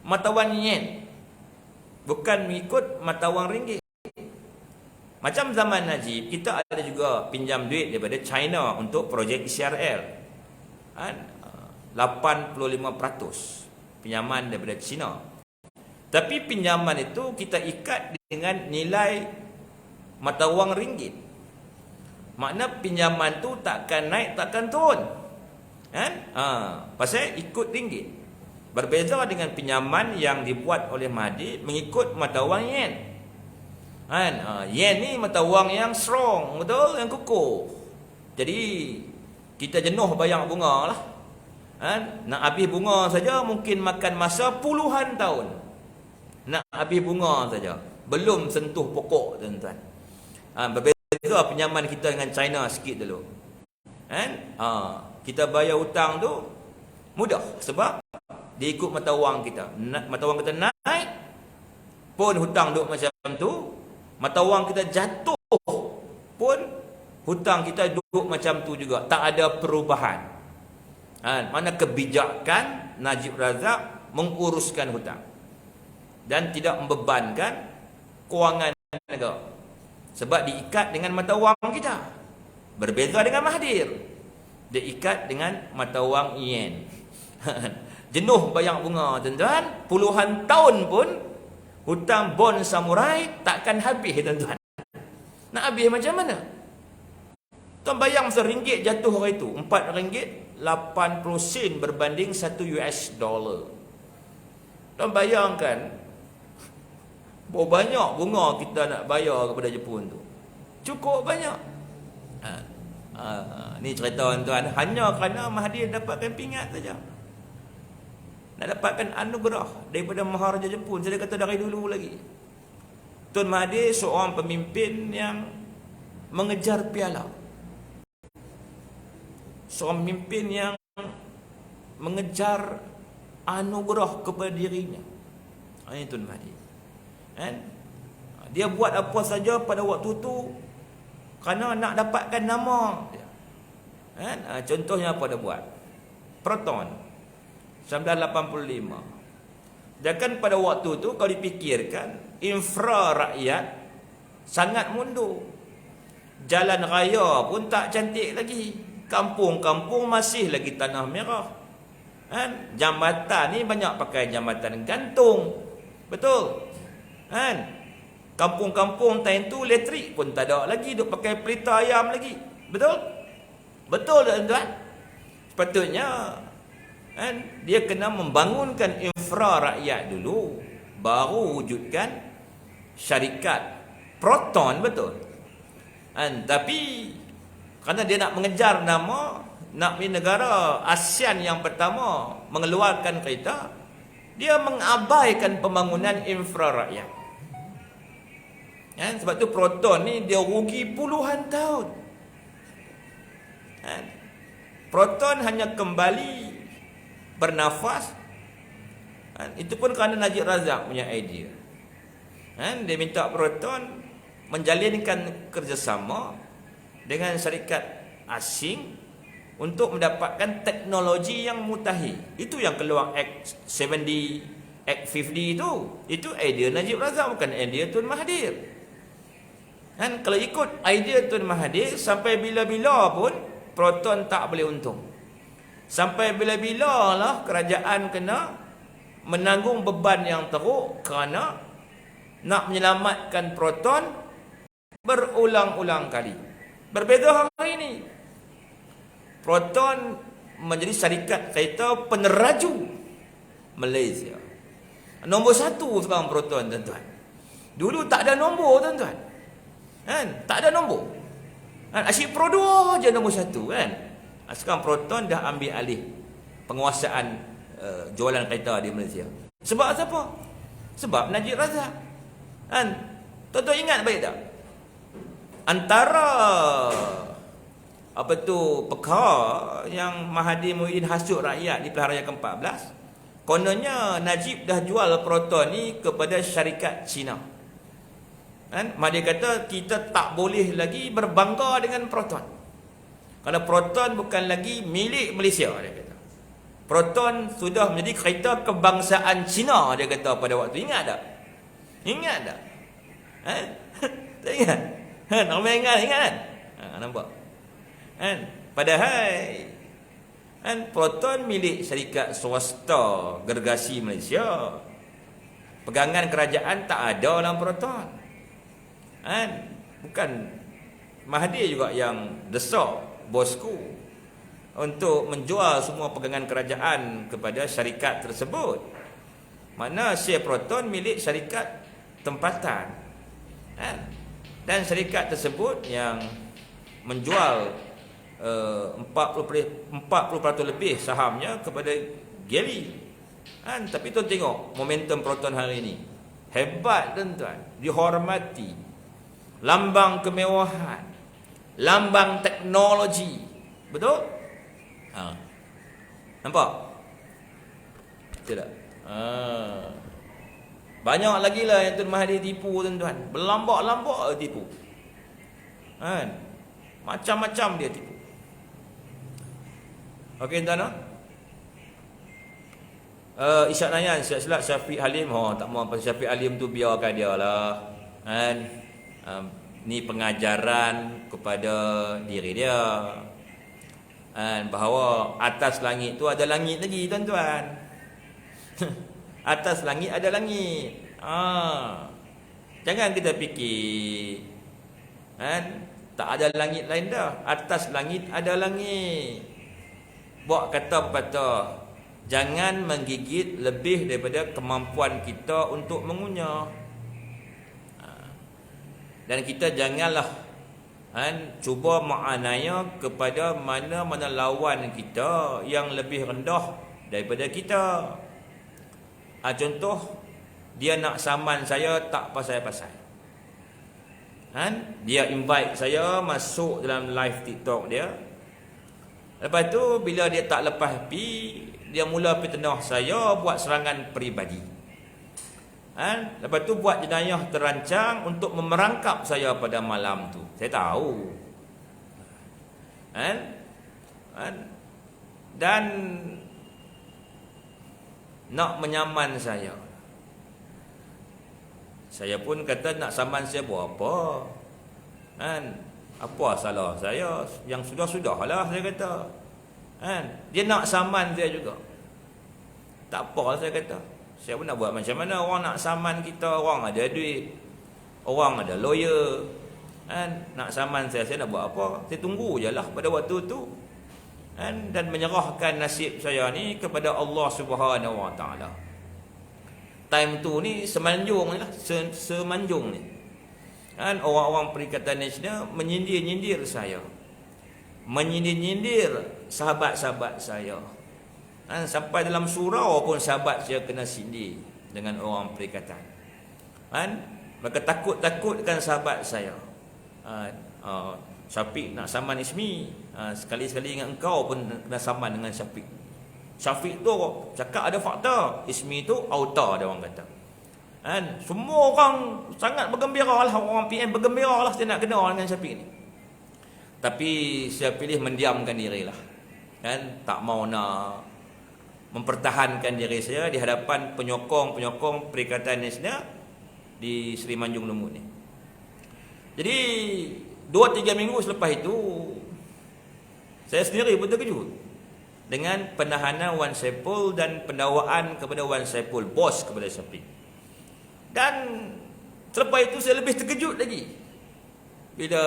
[SPEAKER 1] mata wang yen, bukan mengikut mata wang ringgit. Macam zaman Najib, kita ada juga pinjam duit daripada China untuk projek ICRL, 85% pinjaman daripada China. Tapi pinjaman itu kita ikat dengan nilai mata wang ringgit. Makna pinjaman tu takkan naik, takkan turun. Kan? Pasal ikut ringgit. Berbeza dengan pinjaman yang dibuat oleh Mahathir mengikut mata wang yen. Kan? Yen ni mata wang yang strong, betul, yang kukuh. Jadi kita jenuh bayar bunga lah. Kan? Nak habis bunga saja mungkin makan masa puluhan tahun. Nak habis bunga saja, belum sentuh pokok, tuan-tuan. Berbeza pinjaman kita dengan China sikit dulu. Kan? Kita bayar hutang tu mudah sebab dia ikut mata wang kita. Mata wang kita naik pun hutang duk macam tu, mata wang kita jatuh pun hutang kita duduk macam tu juga, tak ada perubahan. Mana kebijakan Najib Razak menguruskan hutang dan tidak membebankan kewangan negara sebab diikat dengan mata wang kita. Berbeza dengan Mahathir, dia ikat dengan mata wang yen. Jenuh bayar bunga, tuan-tuan. Puluhan tahun pun hutang bond samurai takkan habis, tuan-tuan. Nak habis macam mana? Tuan bayang RM1 jatuh hari itu, RM4.80 berbanding $1. Tuan bayangkan berapa banyak bunga kita nak bayar kepada Jepun tu. Cukup banyak. Ni cerita tuan-tuan, hanya kerana Mahathir dapatkan pingat saja. Nak dapatkan anugerah daripada Maharaja Jepun. Saya kata dari dulu lagi. Tun Mahathir seorang pemimpin yang mengejar piala. Seorang pemimpin yang mengejar anugerah kepada dirinya. Ini Tun Mahathir. Kan? Dia buat apa saja pada waktu tu kerana nak dapatkan nama. Kan? Contohnya apa dia buat? Proton 1985. Dan kan pada waktu tu kalau dipikirkan, infra rakyat sangat mundur. Jalan raya pun tak cantik lagi. Kampung-kampung masih lagi tanah merah. Kan? Jambatan ni banyak pakai jambatan gantung. Betul? Kan? Kampung-kampung time tu elektrik pun tak ada lagi, duk pakai pelita ayam lagi. Betul? Betul tak tuan? Sepatutnya kan, dia kena membangunkan infra rakyat dulu, baru wujudkan syarikat Proton, betul? Kan? Tapi kerana dia nak mengejar nama, nak menjadi negara ASEAN yang pertama mengeluarkan kereta, dia mengabaikan pembangunan infra rakyat. Kan? Sebab tu Proton ni dia rugi puluhan tahun. Kan? Proton hanya kembali bernafas, kan? Itu pun kerana Najib Razak punya idea. Kan? Dia minta Proton menjalinkan kerjasama dengan syarikat asing untuk mendapatkan teknologi yang mutakhir. Itu yang keluar Act 70, Act 50 itu. Itu idea Najib Razak, bukan idea Tun Mahathir. Kan? Kalau ikut idea Tun Mahathir, sampai bila-bila pun Proton tak boleh untung. Sampai bila-bila lah kerajaan kena menanggung beban yang teruk kerana nak menyelamatkan Proton berulang-ulang kali. Berbeza hari ini, Proton menjadi syarikat kereta peneraju Malaysia. Nombor 1 sekarang Proton, tuan-tuan. Dulu tak ada nombor, tuan-tuan. Kan? Tak ada nombor. Kan? Asyik Pro 2 je nombor 1, kan? Sekarang Proton dah ambil alih penguasaan jualan kereta di Malaysia. Sebab siapa? Sebab Najib Razak. Kan? Tuan-tuan ingat baik tak? Antara apa tu perkara yang Mahathir Muhyiddin hasut rakyat di Pilihan Raya ke-14, kononnya Najib dah jual Proton ni kepada syarikat Cina. Kan? Mahathir kata kita tak boleh lagi berbangga dengan Proton. Kerana Proton bukan lagi milik Malaysia, dia kata. Proton sudah menjadi kereta kebangsaan Cina, dia kata pada waktu. Ingat tak? Ingat tak? Tak ingat? Ramai ingat kan? Nampak? Padahal Proton milik syarikat swasta gergasi Malaysia. Pegangan kerajaan tak ada dalam Proton. Bukan Mahathir juga yang desak bosku untuk menjual semua pegangan kerajaan kepada syarikat tersebut. Mana share proton milik syarikat tempatan. Dan syarikat tersebut yang menjual 40% lebih sahamnya kepada Gary. Tapi tuan tengok momentum proton hari ini. Hebat tuan-tuan, dihormati. Lambang kemewahan, lambang teknologi. Betul? Nampak? Tidak? Banyak lagi lah yang Tun Mahathir tipu tuan-tuan. Berlambak-lambak tipu. Macam-macam dia tipu. Okey tuan-tuan. Isyak Nayan, silap Syafiq Halim. Tak mau pasal Syafiq Halim tu biarkan dia lah. Ni pengajaran kepada diri dia. Bahawa atas langit tu ada langit lagi tuan-tuan. Atas langit ada langit. Jangan kita fikir tak ada langit lain dah. Atas langit ada langit. Buat kata patah, jangan menggigit lebih daripada kemampuan kita untuk mengunyah. Dan kita janganlah cuba ma'anaya kepada mana-mana lawan kita yang lebih rendah daripada kita. Contoh, dia nak saman saya tak pasal-pasal. Dia invite saya masuk dalam live TikTok dia. Lepas tu bila dia tak lepas pi, dia mula fitnah saya buat serangan peribadi. Lepas tu buat jenayah terancang untuk memerangkap saya pada malam tu. Saya tahu. Dan nak menyaman saya. Saya pun kata nak saman saya buat apa? Apa salah saya? Yang sudah-sudahlah saya kata. Dia nak saman saya juga. Tak apa saya kata. Saya pun nak buat macam mana. Orang nak saman kita, orang ada duit, orang ada lawyer. Nak saman saya nak buat apa? Saya tunggu je lah pada waktu tu. Dan menyerahkan nasib saya ni kepada Allah Subhanahu Wa Taala. Time tu ni semanjung ni lah, semanjung ni. Orang-orang Perikatan Nasional menyindir-nyindir saya. Menyindir-nyindir sahabat-sahabat saya. Sampai dalam surau pun sahabat saya kena sindir dengan orang Perikatan. Maka takut-takutkan sahabat saya. Syafiq nak saman Ismi, sekali-sekali dengan engkau pun kena saman dengan Syafiq. Syafiq tu cakap ada fakta, Ismi tu auta, dia orang kata. Semua orang sangat bergembira lah, orang PM bergembira lah saya nak kena dengan Syafiq ni. Tapi saya pilih mendiamkan diri lah. Tak mau nak mempertahankan diri saya di hadapan penyokong-penyokong Perikatan Nasional di Seri Manjung Lemut ni. Jadi 2-3 minggu selepas itu, saya sendiri pun terkejut dengan penahanan Wan Saipul dan pendakwaan kepada Wan Saipul, bos kepada Syafiq. Dan selepas itu saya lebih terkejut lagi bila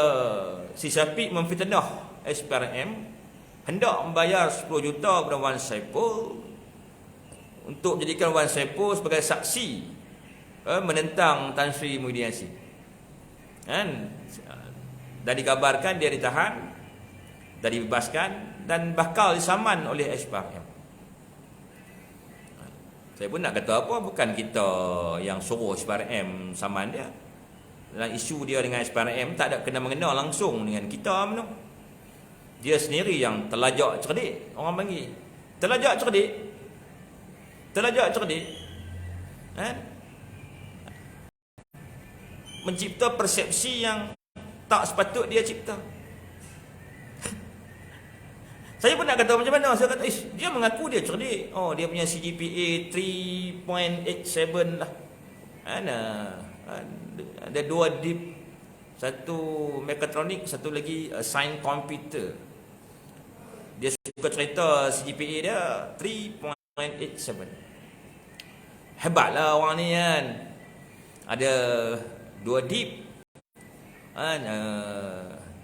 [SPEAKER 1] si Syafiq memfitnah SPRM hendak membayar 10 juta kepada Wan Saipul untuk jadikan Wan Saipul sebagai saksi menentang Tan Sri Muhyiddin Yassin. Dan dikabarkan dia ditahan, dan dibebaskan dan bakal disaman oleh SPRM. Saya pun nak kata apa, bukan kita yang suruh SPRM saman dia. Dalam isu dia dengan SPRM tak ada kena-mengena langsung dengan kita mana. Dia sendiri yang terlajak cerdik, orang panggil. Terlajak cerdik. Mencipta persepsi yang tak sepatut dia cipta. Saya pun nak kata macam mana. Saya kata, dia mengaku dia cerdik. Dia punya CGPA 3.87 lah. Ada 2 deep, satu mekatronik, satu lagi science computer. Dia suka cerita CGPA dia 3.87. Hebatlah orang ni kan. Ada 2 deep,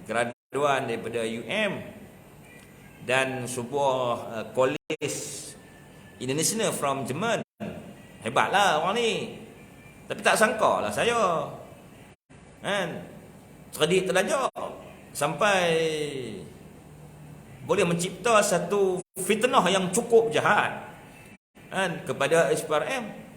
[SPEAKER 1] graduan daripada UM dan sebuah college international from Jerman. Hebatlah orang ni. Tapi tak sangka lah saya, kan, cerdik terlajak sampai boleh mencipta satu fitnah yang cukup jahat, kan, kepada SPRM.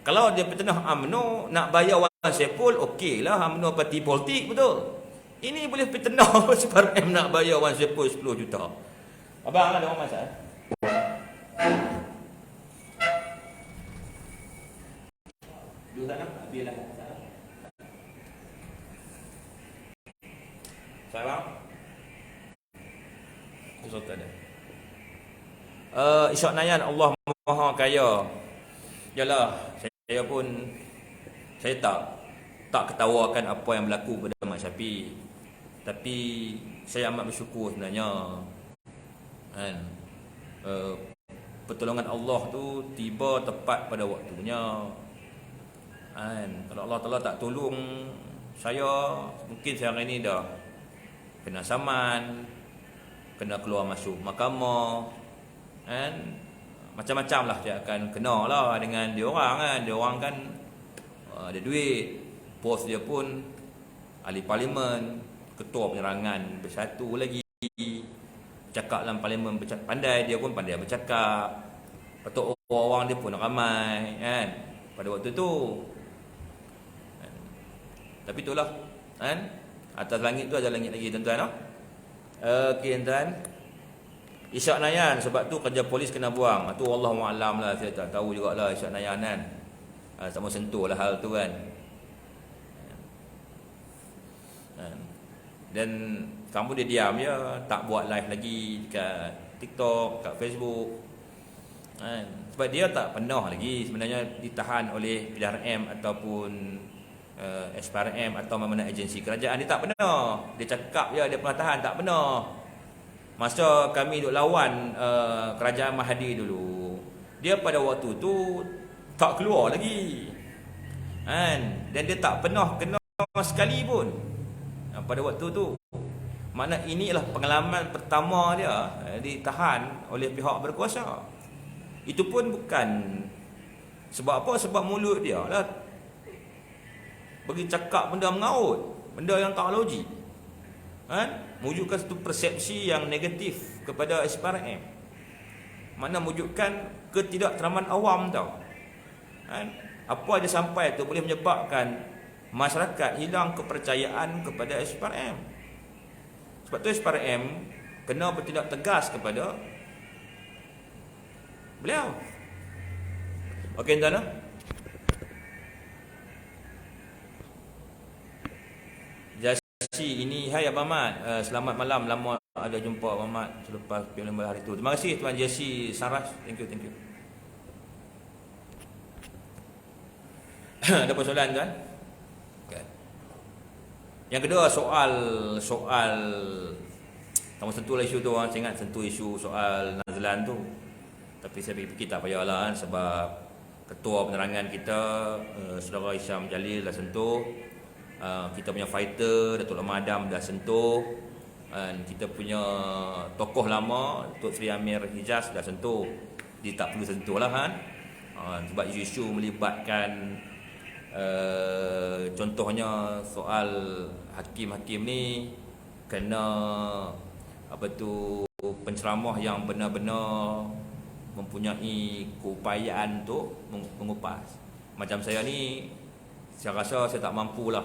[SPEAKER 1] Kalau dia fitnah UMNO nak bayar Wan Saiful, okey lah, UMNO parti politik, betul. Ini boleh fitnah SPRM nak bayar Wan Saiful 10 juta. Abang ada orang masak? Duduk sana, biarlah. Saya bang? Kusut ada. Ishak Nayan, Allah Maha Kaya. Yalah, saya pun saya tak ketawakan apa yang berlaku pada Mak Syafiq. Tapi saya amat bersyukur sebenarnya, kan, pertolongan Allah tu tiba tepat pada waktunya, kan. Kalau Allah Ta'ala tak tolong saya, mungkin saya hari ni dah kena saman, kena keluar masuk mahkamah, kan. Macam-macam lah dia akan kena lah dengan dia orang, kan. Dia orang kan ada duit, bos dia pun ahli parlimen, ketua penerangan bersatu lagi, cakap dalam parlimen pandai, dia pun pandai bercakap. Patut orang dia pun ramai, kan, pada waktu tu, kan. Tapi itulah, kan, atas langit tu ada langit lagi, tuan-tuan. Okey, tuan. Ishak Nayan, sebab tu kerja polis kena buang. Tu Allahu'alam lah, saya tak tahu jugalah Ishak Nayan, kan. Tak mau sentuh lah hal tu, kan. Dan kamu dia diam je, tak buat live lagi kat TikTok, kat Facebook, kan. Sebab dia tak pernah lagi sebenarnya ditahan oleh PDRM ataupun SPRM atau mana-mana agensi kerajaan. Dia tak pernah. Dia cakap je dia pernah tahan, tak pernah. Masa kami duk lawan kerajaan Mahathir dulu, dia pada waktu tu tak keluar lagi, kan. Dan dia tak pernah kena sekali pun pada waktu tu. Makna inilah pengalaman pertama dia ditahan oleh pihak berkuasa. Itu pun bukan sebab apa, sebab mulut dia lah bagi cakap benda mengaut, benda yang tak logik, kan. Mewujudkan satu persepsi yang negatif kepada SPRM. Makna mewujudkan ketidakteraman awam tau, kan. Apa dia sampai tu boleh menyebabkan masyarakat hilang kepercayaan kepada SPRM. Sebab tu SPRM kena bertindak tegas kepada beliau. Okey, tuan-tuan. Jasi ini, hai Abang Mat, selamat malam, lama ada jumpa Abang Mat selepas film hari tu. Terima kasih Tuan Jasi Saras, thank you. Ada persoalan, tuan? Okay. Yang kedua, soal kamu sentuhlah isu tu, saya ingat sentuh isu soal Nazlan tu. Tapi saya fikir tak payahlah, kan, sebab ketua penerangan kita Saudara Hisham Jalil dah sentuh, kita punya fighter Datuk Lama Adam dah sentuh, kita punya tokoh lama Tok Sri Amir Hijaz dah sentuh. Dia tak perlu sentuh lah, kan. Sebab isu-isu melibatkan contohnya soal hakim-hakim ni kena apa tu, penceramah yang benar-benar mempunyai keupayaan untuk mengupas. Macam saya ni, saya rasa saya tak mampulah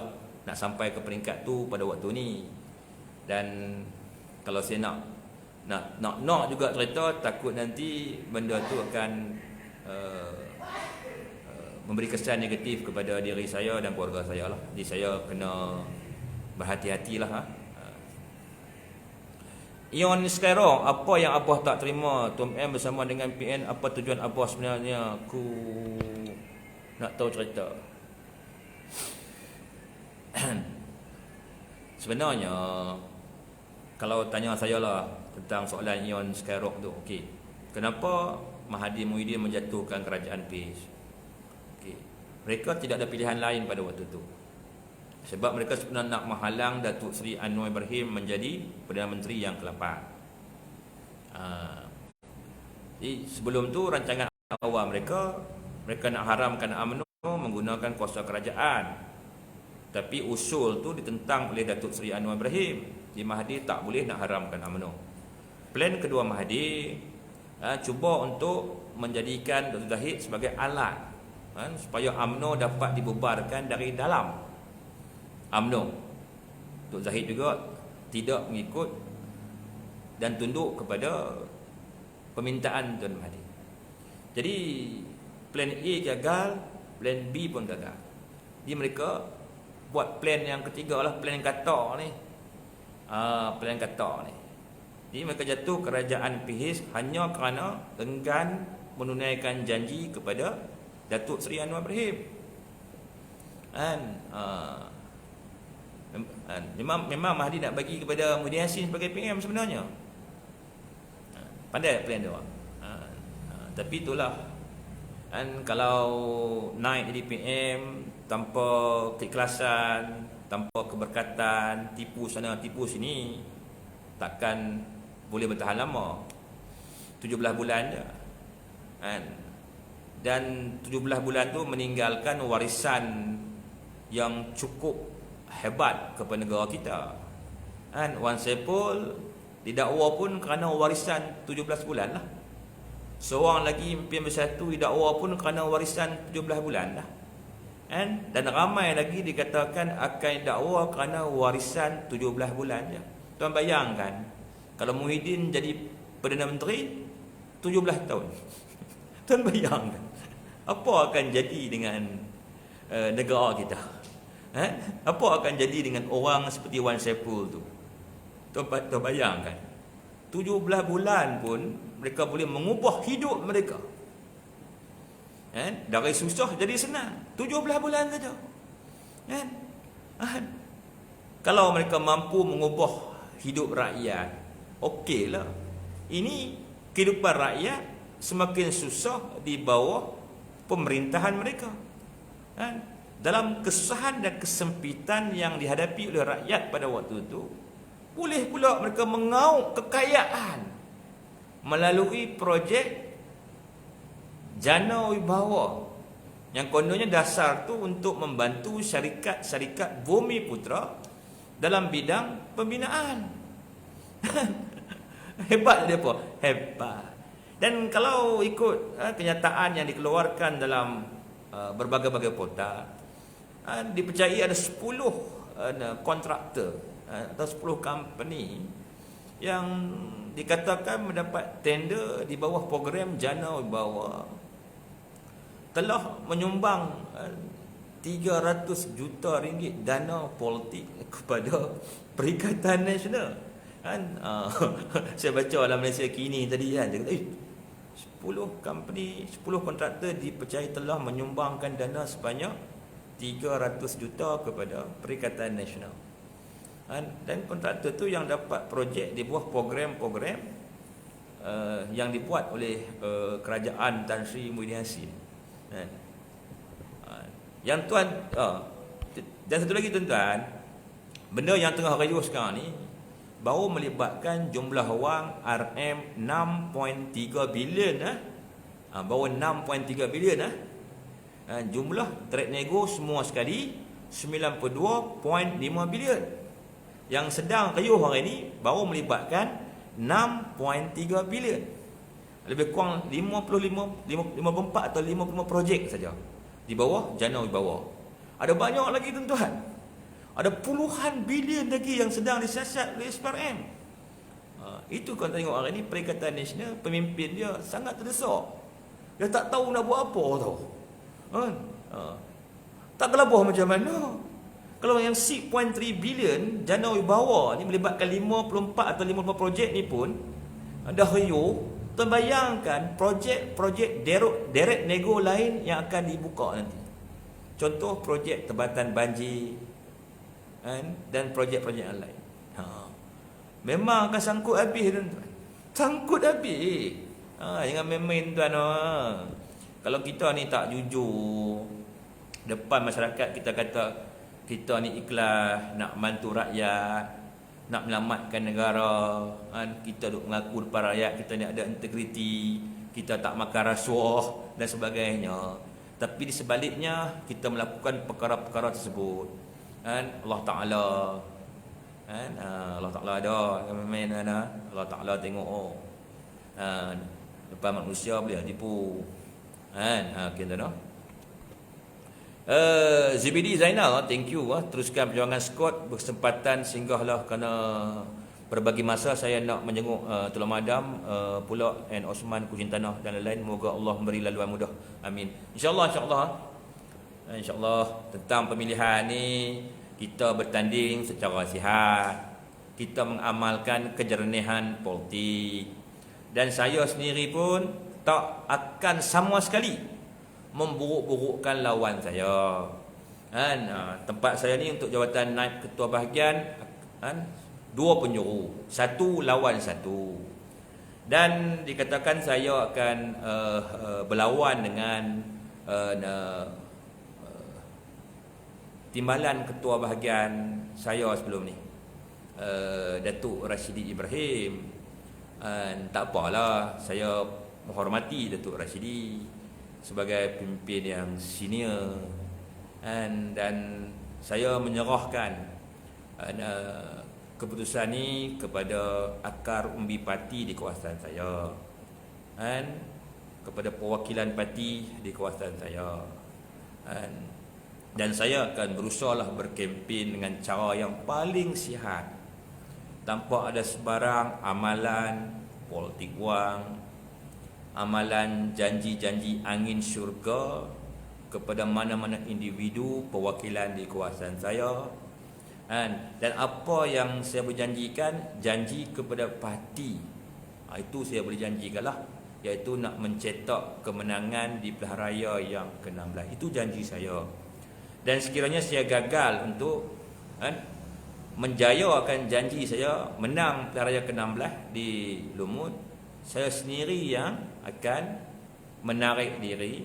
[SPEAKER 1] nak sampai ke peringkat tu pada waktu ni. Dan kalau saya nak juga cerita, takut nanti benda tu akan memberi kesan negatif kepada diri saya dan keluarga saya lah. Jadi saya kena berhati-hatilah, ha. Ion sekarang, apa yang Abah tak terima Tom M bersama dengan PN? Apa tujuan Abah sebenarnya? Aku nak tahu cerita. Sebenarnya kalau tanya saya lah tentang soalan Ion Skyrock tu, okey, kenapa Mahathir Muhyiddin menjatuhkan kerajaan PACE? Okey, mereka tidak ada pilihan lain pada waktu tu. Sebab mereka sebenarnya nak menghalang Datuk Seri Anwar Ibrahim menjadi Perdana Menteri yang ke-8. Jadi sebelum tu rancangan awal mereka nak haramkan UMNO menggunakan kuasa kerajaan. Tapi usul tu ditentang oleh Datuk Seri Anwar Ibrahim. Di Mahathir tak boleh nak haramkan UMNO. Plan kedua Mahathir cuba untuk menjadikan Dr. Zahid sebagai alat supaya UMNO dapat dibubarkan dari dalam. UMNO, Dr. Zahid juga tidak mengikut dan tunduk kepada permintaan Tuan Mahathir. Jadi plan A gagal, plan B pun gagal. Jadi mereka buat plan yang ketiga lah, plan kata ni. Plan kata ni. Jadi mereka jatuh kerajaan PH hanya kerana enggan menunaikan janji kepada Datuk Seri Anwar Ibrahim. Memang Mahathir nak bagi kepada Muhyiddin Yassin sebagai PM sebenarnya. Pandai plan dia. Tapi itulah, kalau naik jadi PM tanpa keikhlasan, tanpa keberkatan, tipu sana tipu sini, takkan boleh bertahan lama. 17 bulan je. Dan 17 bulan tu meninggalkan warisan yang cukup hebat kepada negara kita. Wan Saipul didakwa pun kerana warisan 17 bulan lah. Seorang lagi impian bersatu didakwa pun kerana warisan 17 bulan lah. Dan ramai lagi dikatakan akan didakwa kerana warisan 17 bulan je. Tuan bayangkan, kalau Muhyiddin jadi Perdana Menteri 17 tahun. Tuan bayangkan apa akan jadi dengan negara kita. Apa akan jadi dengan orang seperti Wan Saipul tu? Tuan bayangkan, 17 bulan pun mereka boleh mengubah hidup mereka. Dari susah jadi senang. 17 bulan saja. Kalau mereka mampu mengubah hidup rakyat, okeylah. Ini kehidupan rakyat semakin susah di bawah pemerintahan mereka. Dalam kesusahan dan kesempitan yang dihadapi oleh rakyat pada waktu itu, boleh pula mereka mengauk kekayaan melalui projek Jana Wibawa, yang kononnya dasar tu untuk membantu syarikat-syarikat Bumi Putra dalam bidang pembinaan. Hebat dia apa? Hebat. Dan kalau ikut kenyataan yang dikeluarkan dalam berbagai-bagai portal, dipercayai ada 10 kontraktor atau 10 company yang dikatakan mendapat tender di bawah program Jana Wibawa telah menyumbang 300 juta ringgit dana politik kepada Perikatan Nasional. Saya baca dalam Malaysia Kini tadi dia kata 10 company, 10 kontraktor dipercayai telah menyumbangkan dana sebanyak 300 juta kepada Perikatan Nasional. Dan kontraktor tu yang dapat projek di bawah program-program yang dibuat oleh kerajaan Tan Sri Muhyiddin Yassin. Yang tuan dan satu lagi tuan-tuan, benda yang tengah riuh sekarang ni baru melibatkan jumlah wang RM6.3 bilion. Baru 6.3 bilion. Jumlah trade nego semua sekali 92.5 bilion. Yang sedang riuh hari ini baru melibatkan 6.3 bilion. Lebih kurang 54 atau 55 projek saja di bawah Jana Wibawa. Ada banyak lagi tuan-tuan. Ada puluhan bilion lagi yang sedang disiasat oleh SPRM. Itu kalau tengok hari ini Perikatan Nasional, pemimpin dia sangat terdesak. Dia tak tahu nak buat apa tau. Tak gelabah macam mana. Kalau yang 6.3 bilion Jana Wibawa ni melibatkan 54 atau 55 projek ni pun dah riuh. Tuan bayangkan projek direct nego lain yang akan dibuka nanti. Contoh projek tebatan banjir dan projek-projek yang lain. Memang akan sangkut habis tuan-tuan. Sangkut habis. Jangan main-main tuan. Kalau kita ni tak jujur depan masyarakat, kita kata kita ni ikhlas nak bantu rakyat, nak menyelamatkan negara, kan? Kita duk mengaku depan rakyat kita ni ada integriti, kita tak makan rasuah dan sebagainya. Tapi di sebaliknya kita melakukan perkara-perkara tersebut, kan? Allah Taala, kan? Allah Taala ada, main Allah Taala tengok, depan manusia boleh tipu, kan? Kita dah. ZBD Zainal, thank you, teruskan perjuangan squad, berkesempatan singgahlah kerana berbagi masa saya nak menjenguk Tulang Madam pula and Osman Kucing Tanah dan lain-lain. Moga Allah memberi laluan mudah, amin. InsyaAllah tentang pemilihan ni kita bertanding secara sihat, kita mengamalkan kejernihan politik, dan saya sendiri pun tak akan sama sekali memburuk-burukkan lawan saya, kan? Tempat saya ni untuk jawatan naib ketua bahagian, kan? 2 penjuru, 1 lawan 1, dan dikatakan saya akan berlawan dengan timbalan ketua bahagian saya sebelum ni, Datuk Rashidi Ibrahim. Tak apalah, saya menghormati Datuk Rashidi sebagai pemimpin yang senior, dan saya menyerahkan keputusan ini kepada akar umbi parti di kawasan saya, kepada perwakilan parti di kawasan saya, dan saya akan berusaha berkempen dengan cara yang paling sihat, tanpa ada sebarang amalan politik wang, amalan janji-janji angin syurga kepada mana-mana individu perwakilan di kawasan saya, dan apa yang saya berjanjikan, janji kepada parti, itu saya boleh janjikanlah, iaitu nak mencetak kemenangan di pilihan raya yang ke-16. Itu janji saya, dan sekiranya saya gagal untuk menjayakan janji saya menang pilihan raya ke-16 di Lumut, saya sendiri yang akan menarik diri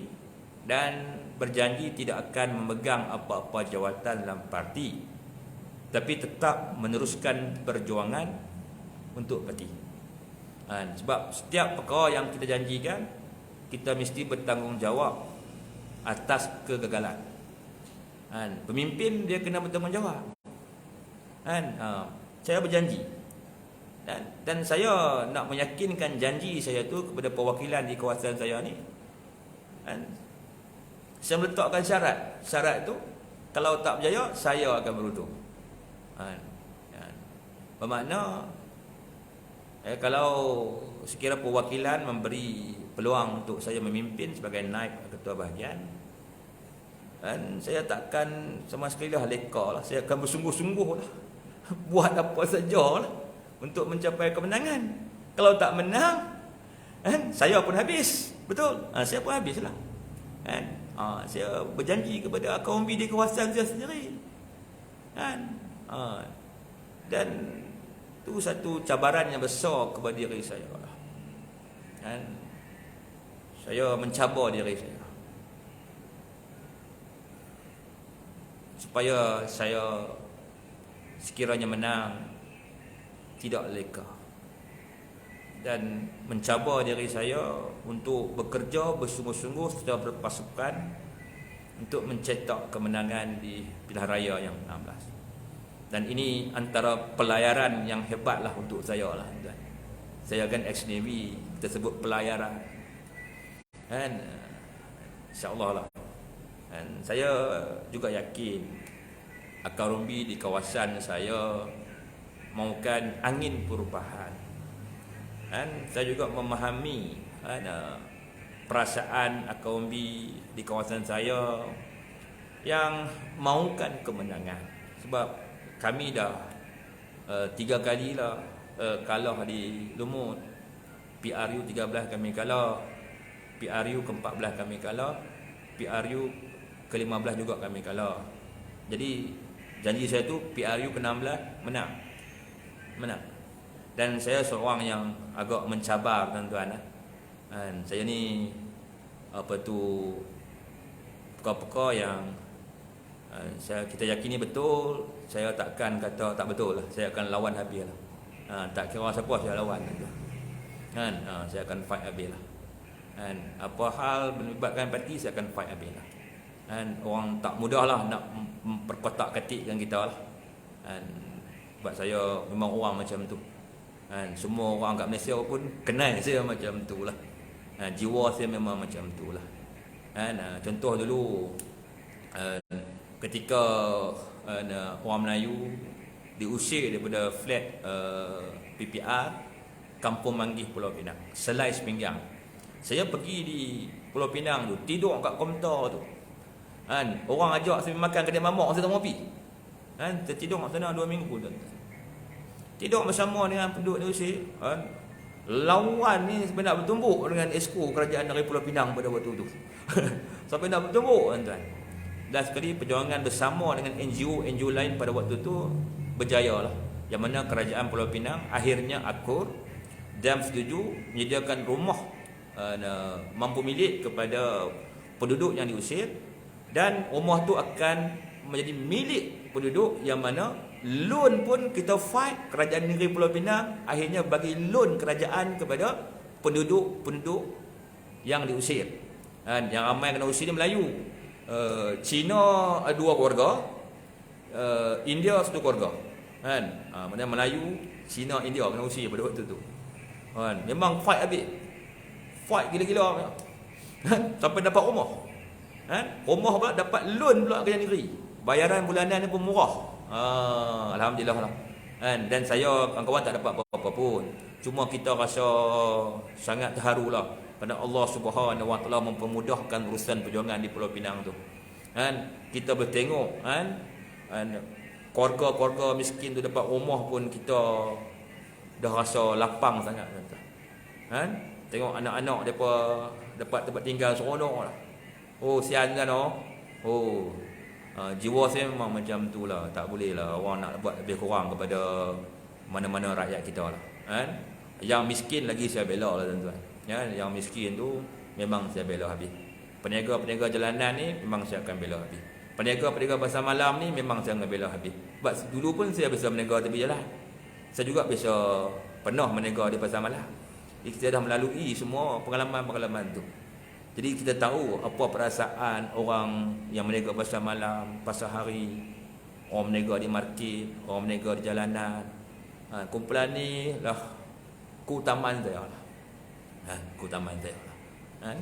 [SPEAKER 1] dan berjanji tidak akan memegang apa-apa jawatan dalam parti, tapi tetap meneruskan perjuangan untuk parti. Sebab setiap perkara yang kita janjikan, kita mesti bertanggungjawab atas kegagalan. Pemimpin dia kena bertanggungjawab. Saya berjanji, dan saya nak meyakinkan janji saya tu kepada perwakilan di kawasan saya ni. Saya meletakkan syarat. Syarat tu, kalau tak berjaya, saya akan berhutang. Bermakna kalau sekiranya perwakilan memberi peluang untuk saya memimpin sebagai naib ketua bahagian, saya takkan sama sekali leka lah. Saya akan bersungguh-sungguh lah, buat apa sajalah untuk mencapai kemenangan. Kalau tak menang, saya pun habis. Betul? Saya pun habislah. Saya berjanji kepada kaum di kawasan saya sendiri. Dan itu satu cabaran yang besar kepada diri saya. Saya mencabar diri saya supaya saya sekiranya menang tidak leka, dan mencabar diri saya untuk bekerja bersungguh-sungguh secara berpasukan untuk mencetak kemenangan di pilihan raya yang 16. Dan ini antara pelayaran yang hebatlah untuk saya lah. Saya kan ex-Navy, kita sebut pelayaran, insyaAllah lah. Dan saya juga yakin akar umbi di kawasan saya mahukan angin perubahan. Saya juga memahami perasaan akar umbi di kawasan saya yang mahukan kemenangan. Sebab kami dah 3 kali lah kalah di Lumut. PRU 13 kami kalah, PRU ke-14 kami kalah, PRU ke-15 juga kami kalah. Jadi janji saya tu PRU ke-16 menang. Dan saya seorang yang agak mencabar, tuan-tuan. Saya ni perkara-perkara yang Kita yakini betul, saya takkan kata tak betul lah. Saya akan lawan habis lah. Tak kira siapa saya lawan kan. Saya akan fight habis lah. Apa hal melibatkan parti, saya akan fight habis lah. Orang tak mudah lah nak memperkotak-katikkan kita lah. Sebab saya memang orang macam tu. Semua orang kat Malaysia pun kenal saya macam tu lah. Jiwa saya memang macam tu lah. Contoh dulu, ketika orang Melayu diusir daripada flat PPR Kampung Manggih Pulau Pinang, Selai Sepinggang, saya pergi di Pulau Pinang tu, tidur kat kaunter tu. Orang ajak saya makan kedai mamak, saya tak mau pergi. Saya tidur kat sana 2 minggu tu. Tidur bersama dengan penduduk diusir. Lawan ni sampai nak bertumbuk dengan esko kerajaan negeri Pulau Pinang pada waktu tu. Sampai nak bertumbuk, tuan-tuan. Dan sekali perjuangan bersama dengan NGO lain pada waktu tu berjaya lah. Yang mana kerajaan Pulau Pinang akhirnya akur dan setuju menyediakan rumah mampu milik kepada penduduk yang diusir, dan rumah tu akan menjadi milik penduduk, yang mana loan pun kita fight. Kerajaan negeri Pulau Pinang akhirnya bagi loan kerajaan kepada penduduk yang diusir. Yang ramai kena usir ni Melayu. Cina 2 keluarga, India 1 keluarga. Mana Melayu, Cina, India kena usir pada waktu tu. Memang fight habis. Fight gila-gila. Sampai dapat rumah. Rumah pula dapat loan pula kerajaan negeri. Bayaran bulanan ni pun murah. Alhamdulillah lah. Dan saya, kawan-kawan tak dapat apa-apa pun. Cuma kita rasa sangat terharu lah, kerana Allah Subhanahu Wa Taala mempermudahkan urusan perjuangan di Pulau Pinang tu. Kita boleh tengok keluarga-keluarga miskin tu dapat rumah pun kita dah rasa lapang sangat. Tengok anak-anak depa dapat tempat tinggal seronok lah. Sian kan jiwa saya memang macam tu lah. Tak boleh lah orang nak buat lebih kurang kepada mana-mana rakyat kita lah. Yang miskin lagi saya bela lah, tuan-tuan. Yang miskin tu memang saya bela habis. Peniaga-peniaga jalanan ni memang saya akan bela habis. Peniaga-peniaga pasar malam ni memang saya akan bela habis. Sebab dulu pun saya biasa meniaga tepi jalan. Saya juga biasa pernah meniaga di pasar malam. Jadi kita dah melalui semua pengalaman-pengalaman tu. Jadi kita tahu apa perasaan orang yang meniaga pasar malam, pasar hari, orang meniaga di market, orang meniaga di jalanan. Kumpulan ni lah keutamaan saya lah. Keutamaan saya lah.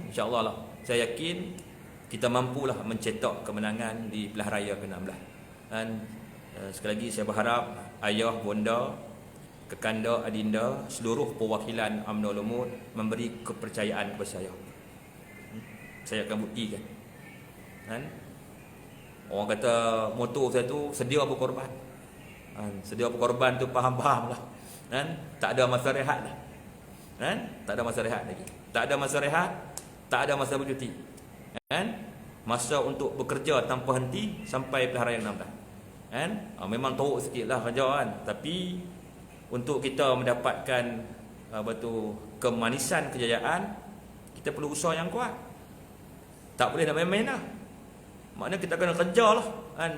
[SPEAKER 1] InsyaAllah lah, saya yakin kita mampulah mencetak kemenangan di Pilihan Raya ke-16. Sekali lagi saya berharap ayah, bonda, kekanda, adinda, seluruh perwakilan UMNO Lumut memberi kepercayaan kepada saya. Saya akan buktikan. Orang kata motor saya tu sedia berkorban. Sedia berkorban tu faham-faham lah. Tak ada masa rehat lah. Tak ada masa rehat lagi. Tak ada masa rehat, tak ada masa bercuti. Masa untuk bekerja tanpa henti sampai Pilihan Raya 16. Memang teruk sikit lah kerja tapi untuk kita mendapatkan kemanisan kejayaan, kita perlu usaha yang kuat. Tak boleh nak main-main lah. Maknanya kita kena kerja lah.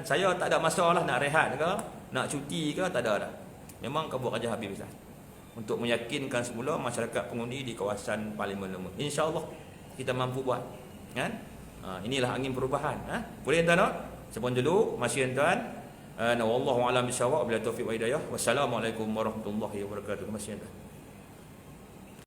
[SPEAKER 1] Saya tak ada masalah nak rehat ke, nak cuti ke, tak ada dah. Memang kau buat kerja habis-habisan untuk meyakinkan semula masyarakat pengundi di kawasan Parlimen Lumut. InsyaAllah kita mampu buat. Inilah angin perubahan. Boleh tuan-tuan? Sebelum dulu, masih tuan. Wallahu a'lam bishawab. Bila taufiq wa hidayah. Wassalamualaikum warahmatullahi wabarakatuh. Masih tuan.